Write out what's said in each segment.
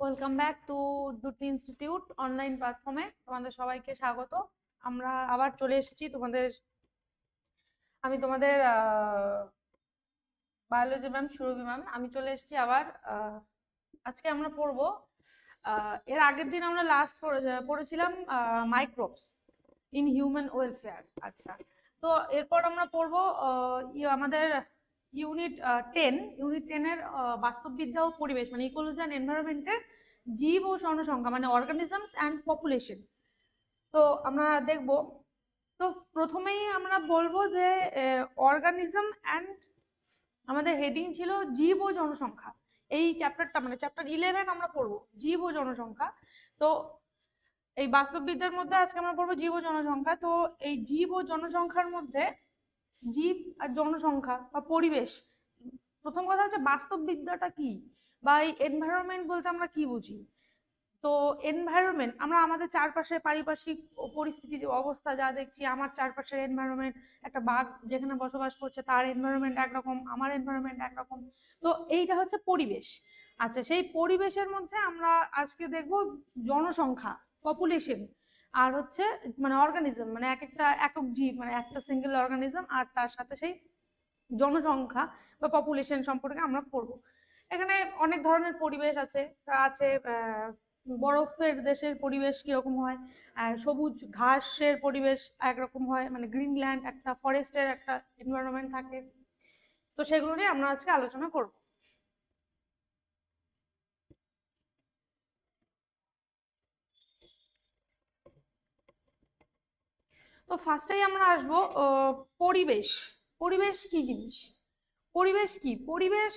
Welcome back to দুটি institute online প্ল্যাটফর্মে তোমাদের সবাইকে স্বাগত। আমরা আবার চলে এসেছি আমি তোমাদের বায়োলজি ম্যাম সুরভি ম্যাম, আমি চলে এসেছি আবার। আজকে আমরা পড়বো, এর আগের দিন আমরা লাস্ট পড়েছিলাম মাইক্রোবস ইন হিউম্যান ওয়েলফেয়ার। আচ্ছা, তো এরপর আমরা পড়বো আমাদের ইউনিট টেনের বাস্তববিদ্যা ও পরিবেশ, মানে ইকোলজি অ্যান্ড এনভায়রনমেন্টের জীব ও জনসংখ্যা, মানে অর্গানিজমস অ্যান্ড পপুলেশন। তো আমরা দেখব, তো প্রথমেই আমরা বলবো যে অর্গানিজম অ্যান্ড, আমাদের হেডিং ছিল জীব ও জনসংখ্যা। এই চ্যাপ্টারটা মানে চ্যাপ্টার 11 আমরা পড়বো জীব ও জনসংখ্যা। তো এই বাস্তববিদ্যার মধ্যে আজকে আমরা পড়বো জীব ও জনসংখ্যা। তো এই জীব ও জনসংখ্যার মধ্যে জীব আর জনসংখ্যা বা পরিবেশ, প্রথম কথা হচ্ছে বাস্তববিদ্যাটা কি বা এই এনভায়রনমেন্ট বলতে আমরা কি বুঝি। তো এনভায়রনমেন্ট, আমরা আমাদের চারপাশে পারিপার্শ্বিক পরিস্থিতি, যে অবস্থা যা দেখছি, আমার চারপাশের এনভায়রনমেন্ট, একটা বাঘ যেখানে বসবাস করছে তার এনভায়রনমেন্ট একরকম, আমার এনভায়রনমেন্ট একরকম। তো এইটা হচ্ছে পরিবেশ। আচ্ছা, সেই পরিবেশের মধ্যে আমরা আজকে দেখব জনসংখ্যা, পপুলেশন, আর হচ্ছে মানে অর্গানিজম, মানে এক একটা একক জীব, মানে একটা সিঙ্গেল অর্গানিজম, আর তার সাথে সেই জনসংখ্যা বা পপুলেশন সম্পর্কে আমরা পড়বো। এখানে অনেক ধরনের পরিবেশ আছে আছে বরফের দেশের পরিবেশ কিরকম হয়, সবুজ ঘাসের পরিবেশ একরকম হয়, মানে গ্রিনল্যান্ড একটা ফরেস্টের একটা এনভায়রনমেন্ট থাকে। তো সেগুলো নিয়ে আমরা আজকে আলোচনা করব। তো ফার্স্টেই আমরা আসবো পরিবেশ। পরিবেশ কি জিনিস? পরিবেশ কি? পরিবেশ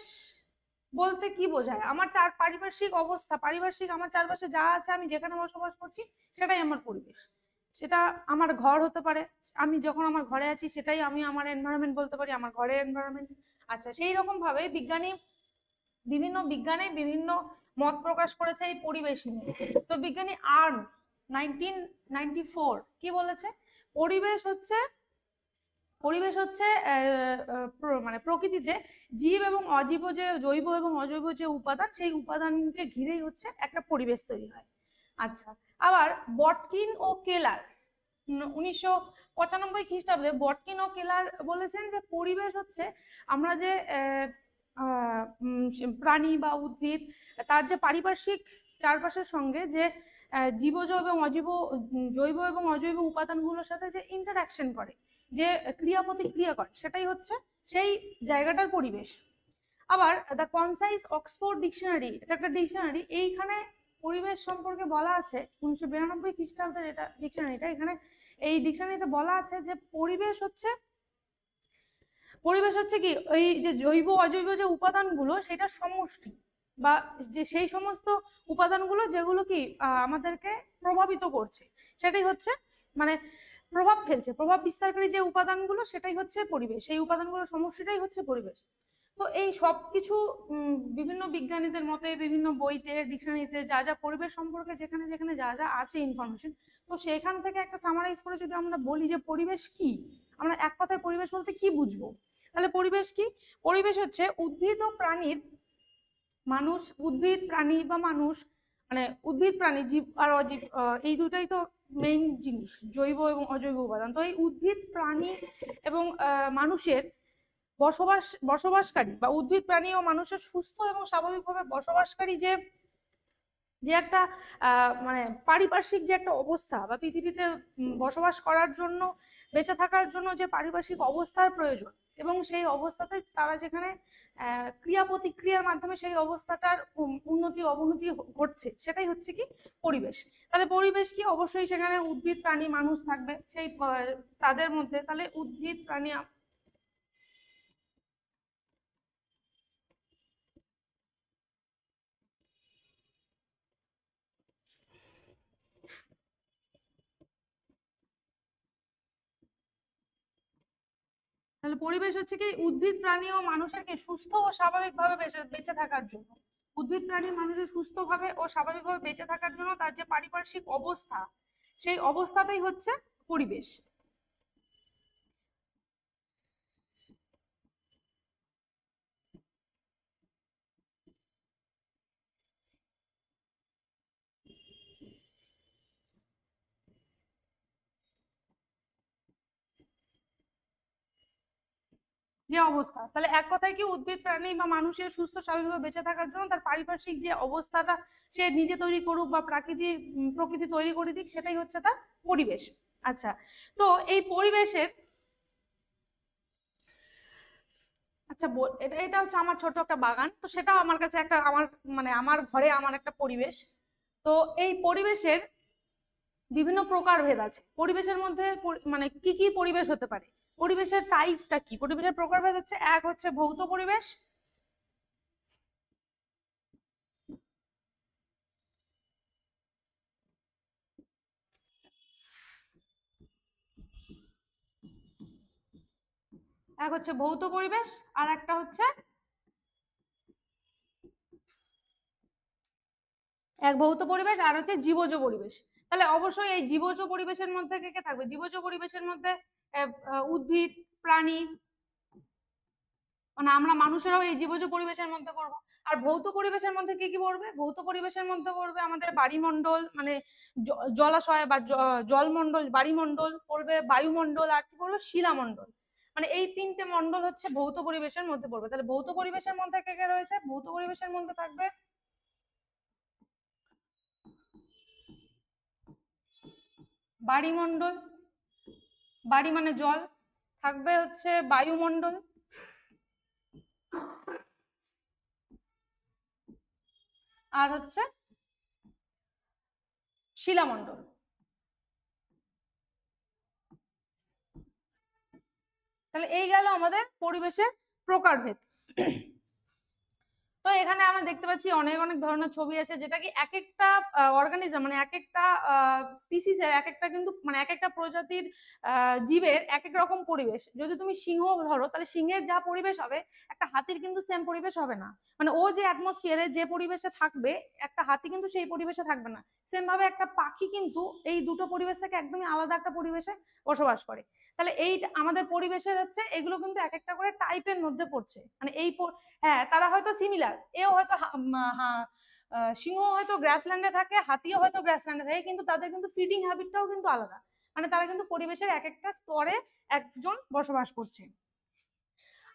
বলতে কি বোঝায়? আমার পারিপার্শ্বিক অবস্থা, পারিপার্শ্বিক আমার চারপাশে যা আছে, আমি যেখানে বসবাস করছি সেটাই আমার পরিবেশ। সেটা আমার ঘর হতে পারে, আমি যখন আমার ঘরে আছি সেটাই আমি আমার এনভায়রনমেন্ট বলতে পারি, আমার ঘরের এনভায়রনমেন্ট। আচ্ছা, সেই রকম ভাবে বিভিন্ন বিজ্ঞানী বিভিন্ন মত প্রকাশ করেছে এই পরিবেশ নিয়ে। তো বিজ্ঞানী আর্ন 1994 কি বলেছে? পরিবেশ হচ্ছে মানে প্রকৃতিতে জীব এবং অজীব, যে জৈব এবং অজৈব যে উপাদান, সেই উপাদানকে ঘিরেই হচ্ছে একটা পরিবেশ তৈরি হয়। আচ্ছা, আবার বটকিন ও কেলার 1995 খ্রিস্টাব্দে বটকিন ও কেলার বলেছেন যে পরিবেশ হচ্ছে আমরা যে প্রাণী বা উদ্ভিদ, তার যে পারিপার্শ্বিক চারপাশের সঙ্গে যে জীবজ এবং অজীব, জৈব এবং অজৈব উপাদানগুলোর সাথে যে ইন্টারাকশন করে, যে ক্রিয়া প্রতিক্রিয়া করে, সেটাই হচ্ছে সেই জায়গাটার পরিবেশ। আবার দ্য কনসাইজ অক্সফোর্ড ডিকশনারি, এটা একটা ডিকশনারি, এইখানে পরিবেশ সম্পর্কে বলা আছে 1992 খ্রিস্টাব্দের এটা ডিকশনারিটা। এখানে এই ডিকশনারিতে বলা আছে যে পরিবেশ হচ্ছে কি, ওই যে জৈব অজৈব যে উপাদানগুলো সেটা সমষ্টি, বা যে সেই সমস্ত উপাদানগুলো যেগুলো কি আমাদেরকে প্রভাবিত করছে, সেটাই হচ্ছে মানে প্রভাব ফেলছে, প্রভাব বিস্তারকারী যে উপাদানগুলো, সেটাই হচ্ছে পরিবেশ, সেই উপাদানগুলোর সমষ্টিটাই হচ্ছে পরিবেশ। তো এই সব কিছু বিভিন্ন বিজ্ঞানীদের মতে, বিভিন্ন বইতে, ডিকশনারিতে যা যা পরিবেশ সম্পর্কে যেখানে যেখানে যা যা আছে ইনফরমেশন, তো সেখান থেকে একটা সামারাইজ করে যদি আমরা বলি যে পরিবেশ কি, আমরা এক কথায় পরিবেশ বলতে কি বুঝবো, তাহলে পরিবেশ কি? পরিবেশ হচ্ছে উদ্ভিদ ও প্রাণীর, মানুষ, উদ্ভিদ প্রাণী বা মানুষ, মানে উদ্ভিদ প্রাণী, জীব আর অজীব, এই দুটাই তো মেইন জিনিস, জৈব এবং অজৈব উপাদান। তো এই উদ্ভিদ প্রাণী এবং মানুষের বসবাসকারী, বা উদ্ভিদ প্রাণী ও মানুষের সুস্থ এবং স্বাভাবিকভাবে বসবাসকারী যে যে একটা মানে পারিপার্শ্বিক যে একটা অবস্থা, বা পৃথিবীতে বসবাস করার জন্য, বেঁচে থাকার জন্য যে পারিপার্শ্বিক অবস্থার প্রয়োজন, এবং সেই অবস্থাতে তারা যেখানে ক্রিয়া প্রতিক্রিয়ার মাধ্যমে সেই অবস্থাটার উন্নতি অবনতি ঘটছে, সেটাই হচ্ছে কি পরিবেশ। তাহলে পরিবেশ কি? অবশ্যই সেখানে উদ্ভিদ প্রাণী মানুষ থাকবে, সেই তাদের মধ্যে তাহলে উদ্ভিদ প্রাণী, তাহলে পরিবেশ হচ্ছে কি উদ্ভিদ প্রাণী ও মানুষের কি সুস্থ ও স্বাভাবিকভাবে বেঁচে থাকার জন্য, উদ্ভিদ প্রাণী মানুষের সুস্থভাবে ও স্বাভাবিকভাবে বেঁচে থাকার জন্য তার যে পারিপার্শ্বিক অবস্থা, সেই অবস্থাটাই হচ্ছে পরিবেশ। যে অবস্থা, তাহলে এক কথায় কি উদ্ভিদ প্রাণী বা মানুষের সুস্থ স্বাভাবিকভাবে বেঁচে থাকার জন্য তার পারিপার্শ্বিক যে অবস্থাটা সে নিজে তৈরি করুক বা প্রকৃতি তৈরি করে দিক, সেটাই হচ্ছে তার পরিবেশ। আচ্ছা, তো এই পরিবেশের, আচ্ছা এটা এটা হচ্ছে আমার ছোট একটা বাগান, তো সেটাও আমার কাছে একটা, আমার মানে আমার ঘরে আমার একটা পরিবেশ। তো এই পরিবেশের বিভিন্ন প্রকারভেদ আছে। পরিবেশের মধ্যে মানে কি কি পরিবেশ হতে পারে, পরিবেশের টাইপসটা কি, পরিবেশের প্রকারভেদ হচ্ছে, এক হচ্ছে ভৌত পরিবেশ, এক হচ্ছে ভৌত পরিবেশ, আর একটা হচ্ছে এক ভৌত পরিবেশ আর হচ্ছে জীবজ পরিবেশ। তাহলে অবশ্যই এই জীবজ পরিবেশের মধ্যে কে কে থাকবে, জীবজ পরিবেশের মধ্যে উদ্ভিদ, প্রাণী, মানে আমরা মানুষেরাও এই জীবজ পরিবেশের মধ্যে পড়বো। আর ভৌত পরিবেশের মধ্যে কি কি পড়বে, ভৌত পরিবেশের মধ্যে পড়বে আমাদের বাড়িমণ্ডল, মানে জলাশয় বা জলমণ্ডল, বাড়িমণ্ডল পড়বে, বায়ুমণ্ডল, আর কি পড়বে, শিলামণ্ডল। মানে এই তিনটে মণ্ডল হচ্ছে ভৌত পরিবেশের মধ্যে পড়বে। তাহলে ভৌত পরিবেশের মধ্যে কে কে রয়েছে, ভৌত পরিবেশের মধ্যে থাকবে বাড়িমণ্ডল, বাড়ি মানে জল, থাকবে হচ্ছে বায়ুমণ্ডল, আর হচ্ছে শিলামণ্ডল। তাহলে এই গেল আমাদের পরিবেশের প্রকারভেদ। তো এখানে আমরা দেখতে পাচ্ছি অনেক অনেক ধরনের ছবি আছে, যেটা কি এক একটা অর্গানিজম, মানে এক একটা স্পিসিসের, এক একটা কিন্তু মানে এক একটা প্রজাতির জীবের এক এক রকম পরিবেশ। যদি তুমি সিংহ ধরো, তাহলে সিংহের যা পরিবেশ হবে একটা হাতির কিন্তু সেম পরিবেশ হবে না। মানে ও যে অ্যাটমসফিয়ারে যে পরিবেশে থাকবে, একটা হাতি কিন্তু সেই পরিবেশে থাকবে না। সেম ভাবে একটা পাখি কিন্তু এই দুটো পরিবেশ থেকে একদমই আলাদা একটা পরিবেশে বসবাস করে। তাহলে এই আমাদের পরিবেশের হচ্ছে এগুলো কিন্তু এক একটা করে টাইপের মধ্যে পড়ছে। মানে এই হ্যাঁ, তারা হয়তো সিমিলার, এও হয়তো সিংহ হয়তো গ্রাসল্যান্ডে থাকে, হাতিও হয়তো গ্রাসল্যান্ডে থাকে, কিন্তু তাদের কিন্তু ফিডিং হ্যাবিটটাও কিন্তু আলাদা। মানে তারা কিন্তু পরিবেশের এক একটা স্তরে একজন বসবাস করছে।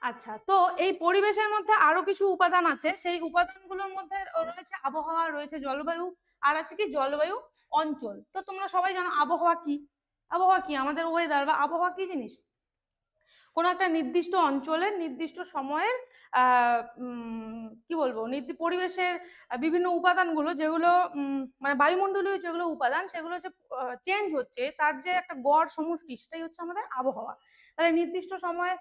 আচ্ছা, তো এই পরিবেশের মধ্যে আরো কিছু উপাদান আছে, সেই উপাদানগুলোর মধ্যে রয়েছে আবহাওয়া, রয়েছে জলবায়ু, আর আছে কি জলবায়ু অঞ্চল। তো তোমরা সবাই জানো আবহাওয়া কি, আবহাওয়া কি আমাদের ওয়েদার বা আবহাওয়া কি জিনিস, কোনো একটা নির্দিষ্ট অঞ্চলের নির্দিষ্ট সময়ের কি বলবো, পরিবেশের বিভিন্ন উপাদানগুলো, যেগুলো মানে বায়ুমণ্ডলীয় যেগুলো উপাদান, সেগুলো যে চেঞ্জ হচ্ছে, তার যে একটা গড় সমষ্টি, সেটাই হচ্ছে আমাদের আবহাওয়া। তাহলে নির্দিষ্ট সময়ে,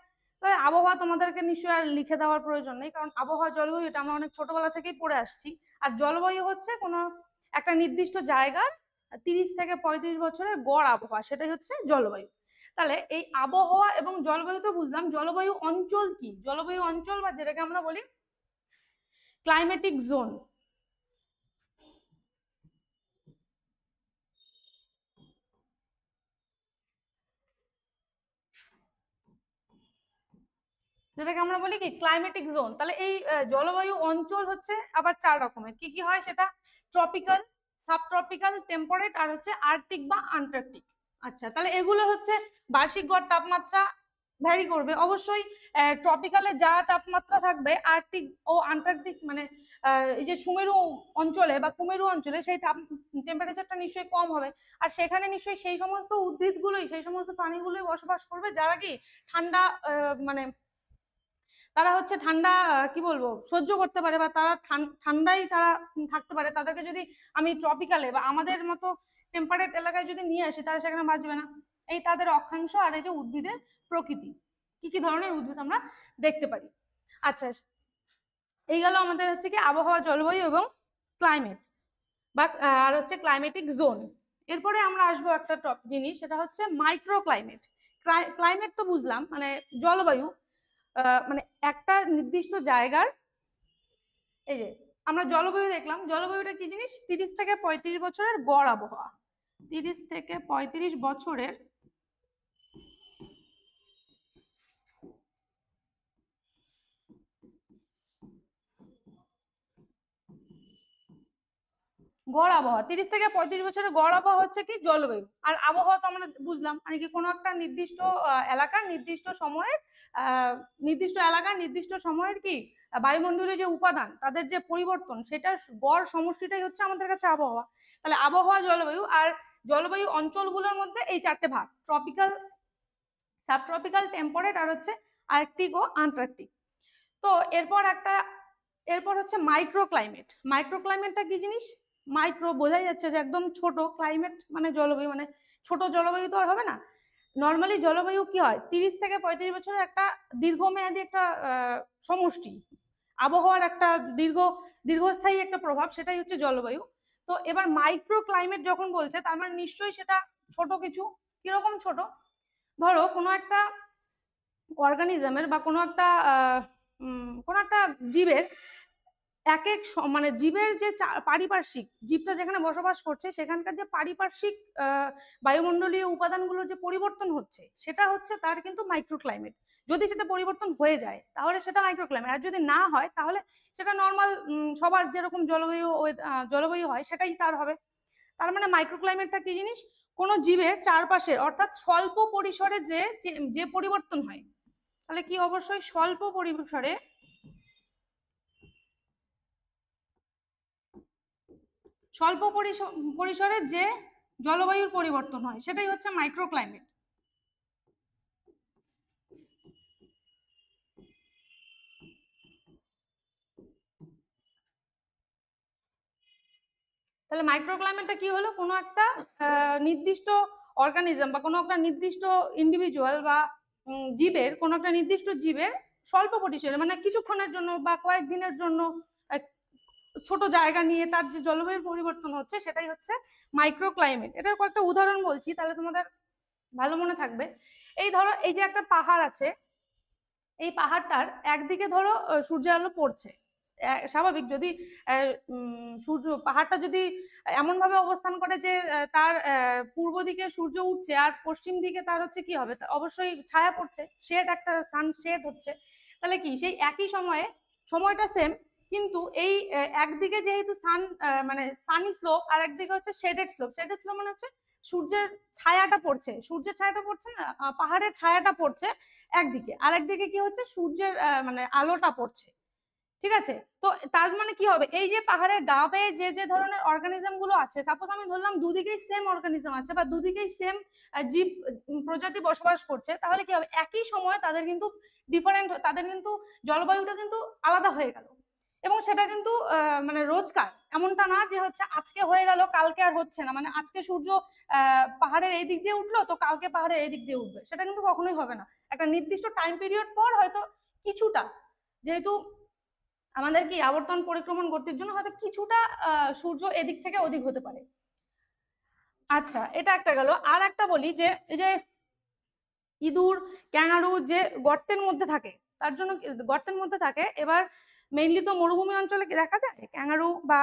আবহাওয়া তোমাদেরকে নিশ্চয়ই আর লিখে দেওয়ার প্রয়োজন নেই, কারণ আবহাওয়া জলবায়ু এটা আমরা অনেক ছোটবেলা থেকেই পড়ে আসছি। আর জলবায়ু হচ্ছে কোনো একটা নির্দিষ্ট জায়গার 30 থেকে 35 বছরের গড় আবহাওয়া, সেটাই হচ্ছে জলবায়ু। তাহলে এই আবহাওয়া এবং জলবায়ু তো বুঝলাম, জলবায়ু অঞ্চল কি, জলবায়ু অঞ্চল বা যেটাকে আমরা বলি ক্লাইমেটিক জোন, যেটাকে আমরা বলি কি ক্লাইমেটিক জোন। তাহলে এই জলবায়ু অঞ্চল হচ্ছে আবার 4 রকমের, কি কি হয় সেটা, ট্রপিক্যাল, সাবট্রপিক্যাল, টেম্পারেট, আর হচ্ছে আর্কটিক বা আন্টার্কটিক। আচ্ছা, তাহলে এগুলো হচ্ছে বার্ষিক গড় তাপমাত্রা ভ্যারি করবে অবশ্যই। ট্রপিক্যালে যা তাপমাত্রা থাকবে, আর্কটিক ও আন্টার্কটিক মানে এই যে সুমেরু অঞ্চলে বা কুমেরু অঞ্চলে, সেই টেম্পারেচারটা নিশ্চয়ই কম হবে। আর সেখানে নিশ্চয়ই সেই সমস্ত উদ্ভিদগুলোই, সেই সমস্ত প্রাণীগুলোই বসবাস করবে যারা কি ঠান্ডা, মানে তারা হচ্ছে ঠান্ডা কি বলবো সহ্য করতে পারে, বা তারা ঠান্ডায় তারা থাকতে পারে। তাদেরকে যদি আমি ট্রপিক্যালে বা আমাদের মতো টেম্পারেট এলাকায় যদি নিয়ে আসি, তারা সেখানে বাঁচবে না। এই তাদের অক্ষাংশ আর এই যে উদ্ভিদের প্রকৃতি, কি কি ধরনের উদ্ভিদ আমরা দেখতে পারি। আচ্ছা, এই গেল আমাদের হচ্ছে কি আবহাওয়া, জলবায়ু এবং ক্লাইমেট বা আর হচ্ছে ক্লাইমেটিক জোন। এরপরে আমরা আসবো একটা জিনিস, সেটা হচ্ছে মাইক্রো ক্লাইমেট। ক্লাইমেট তো বুঝলাম, মানে জলবায়ু, মানে একটা নির্দিষ্ট জায়গার, এই যে আমরা জলবায়ু দেখলাম, জলবায়ুটা কি জিনিস, 30 থেকে 35 বছরের গড় আবহাওয়া, 30 থেকে 35 বছরের গড় আবহাওয়া 30 থেকে 35 বছরের গড় আবহাওয়া হচ্ছে কি জলবায়ু। আর আবহাওয়া তো আমরা বুঝলাম মানে কি কোনো একটা নির্দিষ্ট এলাকার নির্দিষ্ট সময়ের নির্দিষ্ট এলাকার নির্দিষ্ট সময়ের কি বায়ুমণ্ডলীয় যে উপাদান তাদের যে পরিবর্তন সেটার গড় সমষ্টিটাই হচ্ছে আমাদের কাছে আবহাওয়া। তাহলে আবহাওয়া, জলবায়ু, আর জলবায়ু অঞ্চলগুলোর মধ্যে এই চারটে ভাগ: ট্রপিক্যাল, সাবট্রপিক্যাল, টেম্পারেট, আর হচ্ছে আর্কটিক ও আন্টার্কটিক। তো এরপর হচ্ছে মাইক্রো ক্লাইমেট। মাইক্রো ক্লাইমেটটা কি জিনিস? মাইক্রো বোঝাই যাচ্ছে যে একদম ছোট, ক্লাইমেট মানে জলবায়ু, মানে ছোট জলবায়ু তো আর হবে না। নর্মালি জলবায়ু কি হয়, 30 থেকে 35 বছরের একটা দীর্ঘমেয়াদী একটা সমষ্টি, আবহাওয়ার একটা দীর্ঘস্থায়ী একটা প্রভাব, সেটাই হচ্ছে জলবায়ু। তো এবার মাইক্রো ক্লাইমেট যখন বলছে তার মানে নিশ্চয়ই সেটা ছোট কিছু। কিরকম ছোট? ধরো কোনো একটা অর্গানিজমের বা কোনো একটা জীবের এক এক মানে জীবের যে পারিপার্শ্বিক, জীবটা যেখানে বসবাস করছে সেখানকার যে পারিপার্শ্বিক বায়ুমণ্ডলীয় উপাদানগুলোর যে পরিবর্তন হচ্ছে সেটা হচ্ছে তার কিন্তু মাইক্রোক্লাইমেট। যদি সেটা পরিবর্তন হয়ে যায় তাহলে সেটা মাইক্রোক্লাইমেট, আর যদি না হয় তাহলে সেটা নর্মাল সবার যেরকম জলবায়ু হয় সেটাই তার হবে। তার মানে মাইক্রোক্লাইমেটটা কি জিনিস? কোনো জীবের চারপাশে অর্থাৎ স্বল্প পরিসরে যে পরিবর্তন হয়। তাহলে কি অবশ্যই স্বল্প পরিসরে যে জলবায়ুর পরিবর্তন হয় সেটাই হচ্ছে মাইক্রোক্লাইমেট। তাহলে মাইক্রোক্লাইমেটটা কি হলো? কোনো একটা নির্দিষ্ট অর্গানিজম বা কোনো একটা নির্দিষ্ট ইন্ডিভিজুয়াল বা কোনো একটা নির্দিষ্ট জীবের স্বল্প পরিসরে মানে কিছুক্ষণের জন্য বা কয়েকদিনের জন্য ছোট জায়গা নিয়ে তার যে জলবায়ুর পরিবর্তন হচ্ছে সেটাই হচ্ছে মাইক্রোক্লাইমেট। এটার কয়েকটা উদাহরণ বলছি তাহলে তোমাদের ভালো মনে থাকবে। এই ধরো এই যে একটা পাহাড় আছে, এই পাহাড়টার একদিকে ধরো সূর্যের আলো পড়ছে, স্বাভাবিক যদি পাহাড়টা যদি এমন ভাবে অবস্থান করে যে তার পূর্ব দিকে সূর্য উঠছে আর পশ্চিম দিকে তার হচ্ছে কি হবে, অবশ্যই ছায়া পড়ছে, শেড, একটা সান শেড হচ্ছে। তাহলে কি সেই একই সময়টা সেম, কিন্তু এই একদিকে যেহেতু মানে সানি স্লোপ আর একদিকে হচ্ছে শেডেড স্লোপ মানে হচ্ছে সূর্যের ছায়াটা পড়ছে, না পাহাড়ের ছায়াটা পড়ছে একদিকে, আর একদিকে কি হচ্ছে সূর্যের মানে আলোটা পড়ছে। ঠিক আছে? তো তার মানে কি হবে, এই যে পাহাড়ের গা বেয়ে যে ধরনের অর্গানিজম গুলো আছে, সাপোজ আমি ধরলাম দুদিকেই সেম অর্গানিজম আছে বা দুদিকেই সেম জীব প্রজাতি বসবাস করছে, তাহলে কি হবে, একই সময় তাদের কিন্তু জলবায়ুটা কিন্তু আলাদা হয়ে গেল। এবং সেটা কিন্তু মানে রোজকার এমনটা না যে হচ্ছে আজকে হয়ে গেল কালকে আর হচ্ছে না, মানে আজকে সূর্য পাহাড়ের এই দিক দিয়ে উঠলো তো কালকে পাহাড়ের এই দিক দিয়ে উঠবে, সেটা কিন্তু কখনোই হবে না। একটা নির্দিষ্ট টাইম পিরিয়ড পর হয়তো কিছুটা, যেহেতু আমাদের কি আবর্তন পরিক্রমণ গতির জন্য হয়তো কিছুটা সূর্য এদিক থেকে ওদিক হতে পারে। আচ্ছা, এটা একটা গেল। আর একটা বলি যে এই যে ইঁদুর, ক্যাঙারু যে গর্তের মধ্যে থাকে, তার জন্য গর্তের মধ্যে থাকে, এবার মেইনলি তো মরুভূমি অঞ্চলে দেখা যায় ক্যাঙারু বা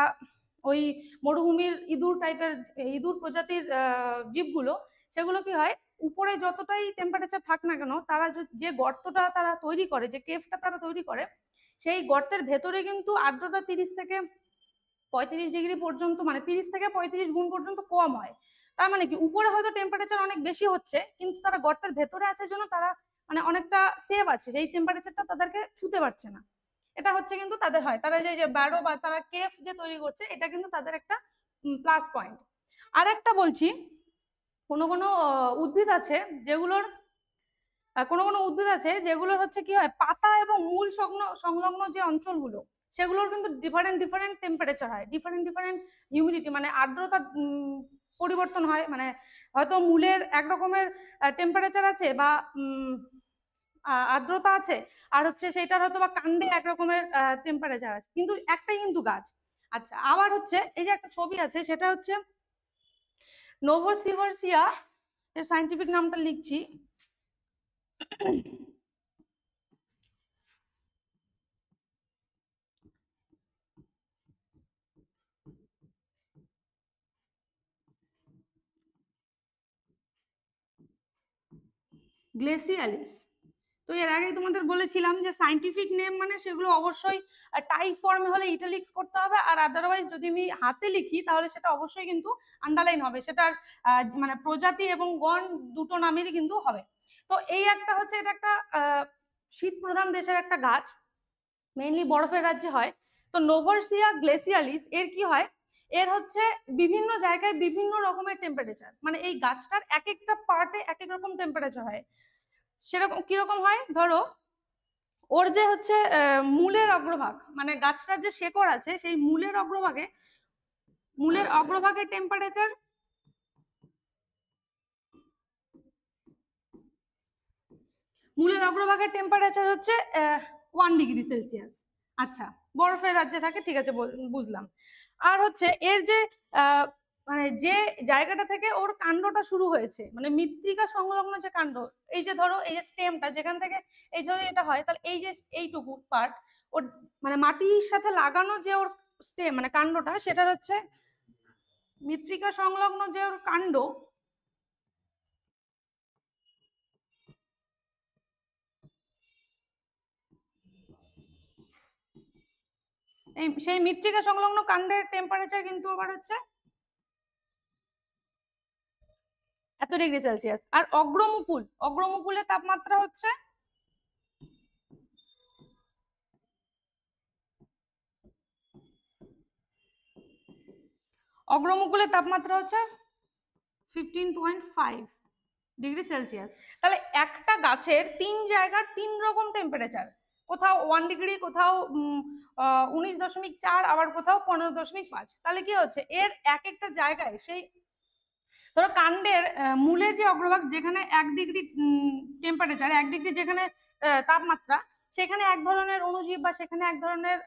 ওই মরুভূমির ইঁদুর প্রজাতির জীবগুলো, সেগুলো কি হয়, উপরে যতটাই টেম্পারেচার থাক না কেন তারা যে গর্তটা তারা তৈরি করে, যে কেভটা তারা তৈরি করে, সেই গর্তের ভেতরে কিন্তু আর্দ্রতা 30 থেকে 35 ডিগ্রি পর্যন্ত, মানে 30 থেকে 35 গুণ পর্যন্ত কম হয়। তার মানে কি উপরে হয়তো টেম্পারেচার অনেক বেশি হচ্ছে, কিন্তু তারা গর্তের ভেতরে আছে জন্য তারা মানে অনেকটা সেভ আছে, সেই টেম্পারেচারটা তাদেরকে ছুতে পারছে না। এটা হচ্ছে কিন্তু তাদের হয়, তারা যে ব্যারো বা তারা কেফ যে তৈরি করছে, এটা কিন্তু তাদের একটা প্লাস পয়েন্ট। আর একটা বলছি, কোনো কোনো উদ্ভিদ আছে যেগুলোর হচ্ছে কি হয়, পাতা এবং মূল সংলগ্ন যে অঞ্চলগুলো, সেগুলোর কিন্তু ডিফারেন্ট ডিফারেন্ট টেম্পারেচার হয়, ডিফারেন্ট ডিফারেন্ট হিউমিডিটি মানে আর্দ্রতা পরিবর্তন হয়। মানে হয়তো মূলের একরকমের টেম্পারেচার আছে বা আর্দ্রতা আছে, আর হচ্ছে সেটার হয়তো বা কাণ্ডে একরকমের টেম্পারেচার আছে, কিন্তু একটাই কিন্তু গাছ। আচ্ছা, আবার হচ্ছে এই যে একটা ছবি আছে, সেটা হচ্ছে নোভোসিভার্সিয়া, এর সাইন্টিফিক নামটা লিখছি। গ্লেসিয়ালিস। তো এর আগেই তোমাদের বলেছিলাম যে সাইন্টিফিক নেম মানে সেগুলো অবশ্যই টাইপ ফর্মে হলে ইটালিক্স করতে হবে, আর আদারওয়াইজ যদি আমি হাতে লিখি তাহলে সেটা অবশ্যই কিন্তু আন্ডারলাইন হবে, সেটার মানে প্রজাতি এবং গণ দুটো নামেরই কিন্তু হবে। তো এই একটা হচ্ছে, এটা একটা শীত প্রধান দেশের একটা গাছ, মেইনলি বরফের রাজ্যে হয়। তো নোভারসিয়া গ্লেসিয়ালিস এর কি হয়, এর হচ্ছে বিভিন্ন জায়গায় বিভিন্ন রকমের টেম্পারেচার, মানে এই গাছটার এক একটা পার্টে এক এক রকম টেম্পারেচার হয়। সেরকম কিরকম হয়, ধরো ওর যে হচ্ছে মূলের অগ্রভাগ, মানে গাছটার যে শেকড় আছে সেই মূলের অগ্রভাগের টেম্পারেচার হচ্ছে 1 ডিগ্রি সেলসিয়াস। আচ্ছা, বরফের রাজ্যে থাকে, ঠিক আছে, বুঝলাম। আর হচ্ছে এর যে মানে যে জায়গাটা থেকে ওর কাণ্ডটা শুরু হয়েছে, মানে মৃত্তিকা সংলগ্ন যে কাণ্ড, এই যে ধরো এই যে স্টেমটা যেখান থেকে এই যদি এটা হয়, তাহলে এই যে এইটুকু পার্ট ওর মানে মাটির সাথে লাগানো যে ওর স্টেম মানে কাণ্ডটা, সেটা হচ্ছে মৃত্তিকা সংলগ্ন যে ওর কাণ্ড, এই সেই মৃত্তিকা সংলগ্ন কাণ্ডের টেম্পারেচার কিন্তু আবার হচ্ছে এত ডিগ্রি সেলসিয়াস। আর অগ্রমুকুলের তাপমাত্রা হচ্ছে অগ্রমুকুলের তাপমাত্রা হচ্ছে 15.5 ডিগ্রি সেলসিয়াস। তাহলে একটা গাছের 3 জায়গার 3 রকম টেম্পারেচার, কোথাও 1 ডিগ্রি, কোথাও 19.4, আবার কোথাও 15.5। তাহলে কি হচ্ছে, এর এক একটা জায়গায় সেই ধরো কাণ্ডের মূলের যে অগ্রভাগ যেখানে 1 ডিগ্রি টেম্পারেচার, 1 ডিগ্রি যেখানে তাপমাত্রা, সেখানে এক ধরনের অণুজীব বা সেখানে এক ধরনের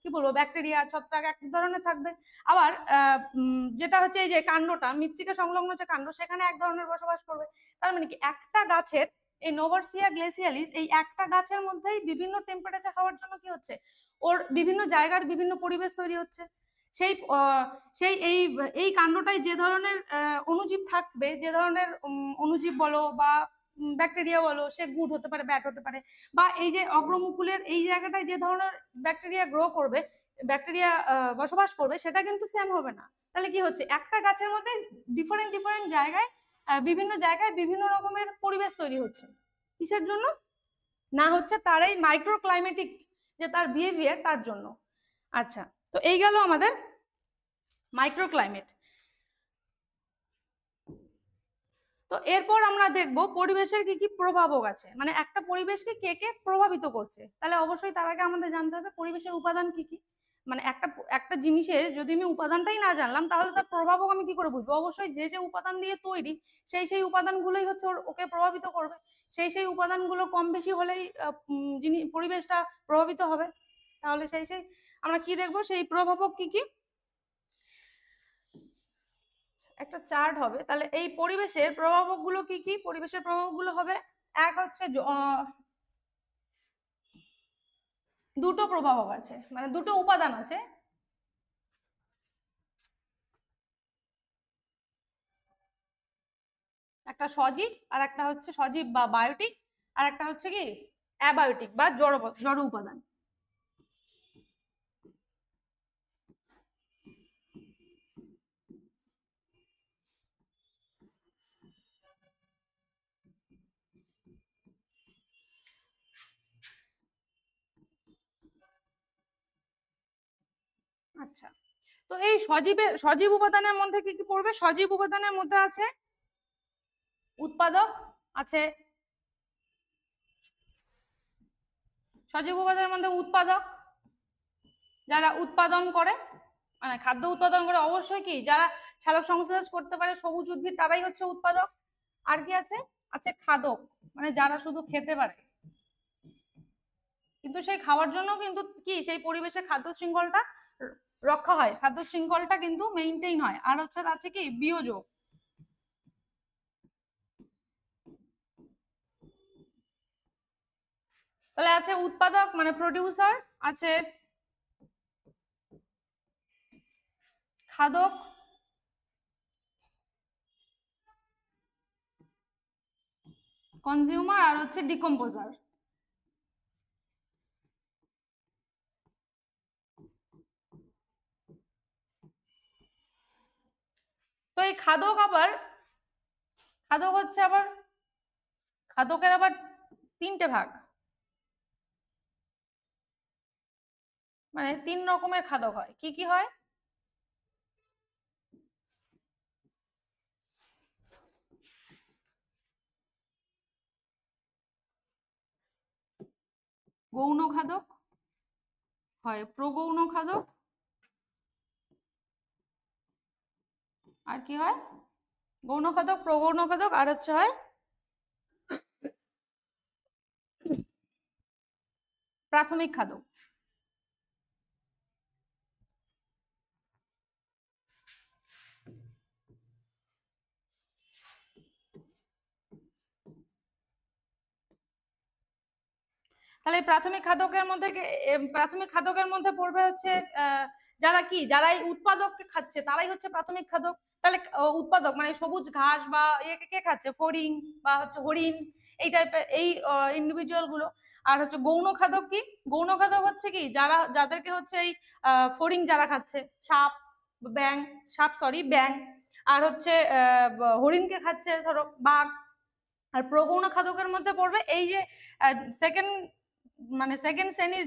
কি বলবো ব্যাকটেরিয়া ছত্রাক এক ধরনের থাকবে। আবার যেটা হচ্ছে এই যে কাণ্ডটা মৃত্তিকা সংলগ্ন যে কাণ্ড, সেখানে এক ধরনের বসবাস করবে। তার মানে কি একটা গাছের এই নোভারসিয়া গ্লেসিয়ালিস এই একটা গাছের মধ্যেই বিভিন্ন টেম্পারেচার হওয়ার জন্য কি হচ্ছে, ওর বিভিন্ন জায়গার বিভিন্ন পরিবেশ তৈরি হচ্ছে। সেই সেই এই এই কাণ্ডটাই যে ধরনের অণুজীব থাকবে, যে ধরনের অণুজীব বলো বা ব্যাকটেরিয়া বলো, সে গুড হতে পারে ব্যাড হতে পারে, বা এই যে অগ্রমুকুলের এই জায়গাটায় যে ধরনের ব্যাকটেরিয়া গ্রো করবে, ব্যাকটেরিয়া বসবাস করবে, সেটা কিন্তু সেম হবে না। তাহলে কি হচ্ছে, একটা গাছের মধ্যে ডিফারেন্ট ডিফারেন্ট জায়গায় বিভিন্ন জায়গায় বিভিন্ন রকমের পরিবেশ তৈরি হচ্ছে। কিসের জন্য না, হচ্ছে তার এই মাইক্রো ক্লাইমেটিক যে তার বিহেভিয়ার, তার জন্য। আচ্ছা, তো এই গেল আমাদের মাইক্রো ক্লাইমেট। তো এরপর আমরা দেখব পরিবেশের কি কি প্রভাবক আছে, মানে একটা পরিবেশকে কে কে প্রভাবিত করছে। তাহলে অবশ্যই তার আগে আমাদের জানতে হবে পরিবেশের উপাদান কি কি। মানে একটা একটা জিনিসের যদি আমি উপাদানটাই না জানলাম, তাহলে তার প্রভাবক আমি কি করে বুঝবো? অবশ্যই যে যে উপাদান দিয়ে তৈরি সেই সেই উপাদানগুলোই হচ্ছে ওকে প্রভাবিত করবে। সেই সেই উপাদানগুলো কম বেশি হলেই পরিবেশটা প্রভাবিত হবে। তাহলে সেই সেই আমরা কি দেখবো, সেই প্রভাবক কি কি, একটা চার্ট হবে। তাহলে এই পরিবেশের প্রভাবক গুলো কি কি, পরিবেশের প্রভাবক গুলো হবে, এক হচ্ছে দুটো প্রভাবক আছে, মানে দুটো উপাদান আছে। একটা সজীব আর একটা হচ্ছে সজীব বা বায়োটিক, আর একটা হচ্ছে কি অ্যাবায়োটিক বা জড় উপাদান। আচ্ছা, তো এই সজীব উপাদানের মধ্যে কি কি পড়বে? সজীব উপাদানের মধ্যে আছে উৎপাদক, আছে সজীব উপাদানের মধ্যে উৎপাদক, যারা উৎপাদন করে, মানে খাদ্য উৎপাদন করে, অবশ্যই কি যারা সালোক সংশ্লেষ করতে পারে, সবুজ উদ্ভিদ, তারাই হচ্ছে উৎপাদক। আর কি আছে, আছে খাদক, মানে যারা শুধু খেতে পারে, কিন্তু সেই খাওয়ার জন্য কিন্তু কি সেই পরিবেশে খাদ্য শৃঙ্খলটা রক্ষা হয়, খাদ্য শৃঙ্খলটা কিন্তু মেইনটেইন হয়। আর হচ্ছে আছে কি বিয়োজক। তাহলে আছে উৎপাদক মানে প্রডিউসার, আছে খাদক, কনজিউমার, আর হচ্ছে ডিকম্পোজার। তো এই খাদক হচ্ছে আবার খাদকের আবার 3টে ভাগ, মানে 3 রকমের খাদক হয়। কি কি হয়? গৌণ খাদক হয়, প্রগৌণ খাদক, আর কি হয়? গৌণ খাদক, প্রগৌণ খাদক, আর হচ্ছে হয় প্রাথমিক খাদক। তাহলে প্রাথমিক খাদকের মধ্যে পড়বে হচ্ছে যারা এই উৎপাদককে খাচ্ছে তারাই হচ্ছে প্রাথমিক খাদক। তাহলে উৎপাদক মানে সবুজ ঘাস বা কে খাচ্ছে? ফড়িং বা হচ্ছে হরিণ, এই টাইপের এই ইন্ডিভিজুয়াল গুলো। আর হচ্ছে গৌণ খাদক কি? গৌণ খাদক হচ্ছে কি যাদেরকে হচ্ছে এই ফড়িং যারা খাচ্ছে, ব্যাং, আর হচ্ছে হরিণকে খাচ্ছে ধরো বাঘ। আর প্রগৌণ খাদকের মধ্যে পড়বে এই যে সেকেন্ড শ্রেণীর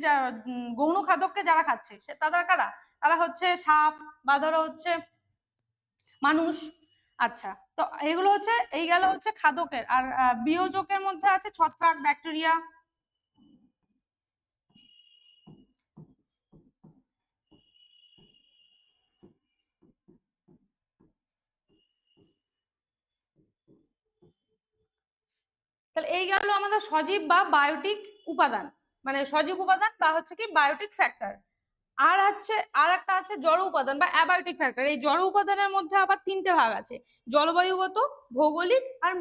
গৌণ খাদককে যারা খাচ্ছে তারা কারা? তারা হচ্ছে সাপ বা ধরো হচ্ছে মানুষ। আচ্ছা, তো এগুলো হচ্ছে এই গেল হচ্ছে খাদকের। আর বিয়োজকের মধ্যে আছে ছত্রাক, ব্যাকটেরিয়া। তাহলে এই গেল আমাদের সজীব বা বায়োটিক উপাদান, মানে সজীব উপাদান বা হচ্ছে কি বায়োটিক ফ্যাক্টর। আর হচ্ছে আর একটা আছে জড় উপাদান বা অ্যাবায়োটিক ফ্যাক্টর। এই জড় উপাদানের মধ্যে আবার 3টে ভাগ আছে, জলবায়ুগত, ভৌগোলিক আর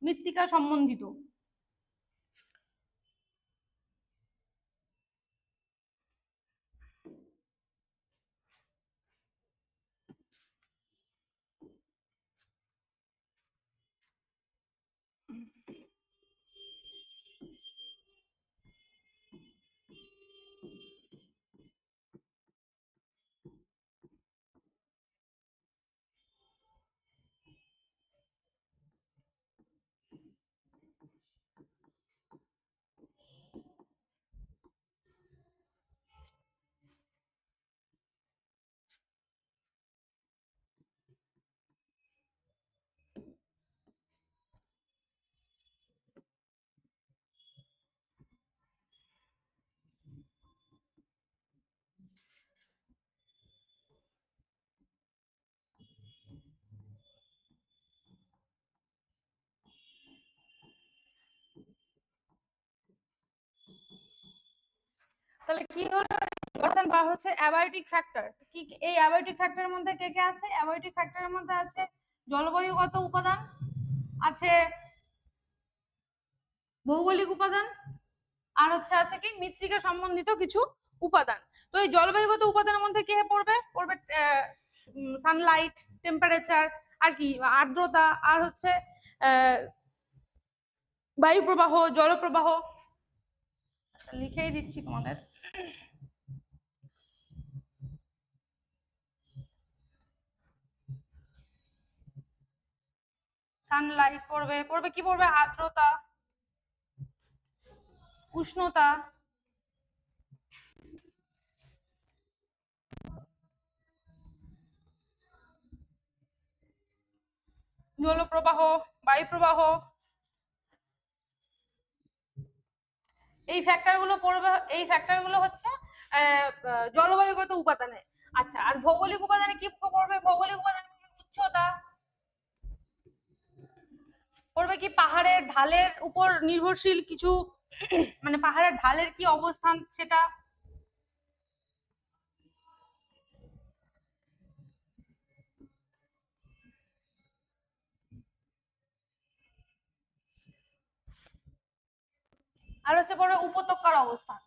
মৃত্তিকা সম্বন্ধিত। তাহলে কি হলো উপাদান বা হচ্ছে অ্যাবায়োটিক ফ্যাক্টর? কি এই অ্যাবায়োটিক ফ্যাক্টরের মধ্যে কে কে আছে? অ্যাবায়োটিক ফ্যাক্টরের মধ্যে আছে জলবায়ুগত উপাদান, আছে ভৌগোলিক উপাদান, আর হচ্ছে আছে কি মৃত্তিকা সম্বন্ধিত কিছু উপাদান। তো এই জলবায়ুগত উপাদানের মধ্যে কে পড়বে? পড়বে সানলাইট, টেম্পারেচার, আর কি আর্দ্রতা, আর হচ্ছে বায়ু প্রবাহ, জলপ্রবাহ। আচ্ছা, লিখেই দিচ্ছি তোমাদের। সানলাইট পড়বে কি পড়বে? আর্দ্রতা, উষ্ণতা, জলপ্রবাহ, বায়ু প্রবাহ। এই ফ্যাক্টরগুলো পড়বে, এই ফ্যাক্টরগুলো হচ্ছে জলবায়ুগত উপাদানে। আচ্ছা, আর ভৌগোলিক উপাদানে কি পড়বে? ভৌগোলিক উপাদানে উচ্চতা পড়বে, কি পাহাড়ের ঢালের উপর নির্ভরশীল কিছু মানে পাহাড়ের ঢালের কি অবস্থান সেটা। আর হচ্ছে পড়বে উপত্যকার অবস্থান।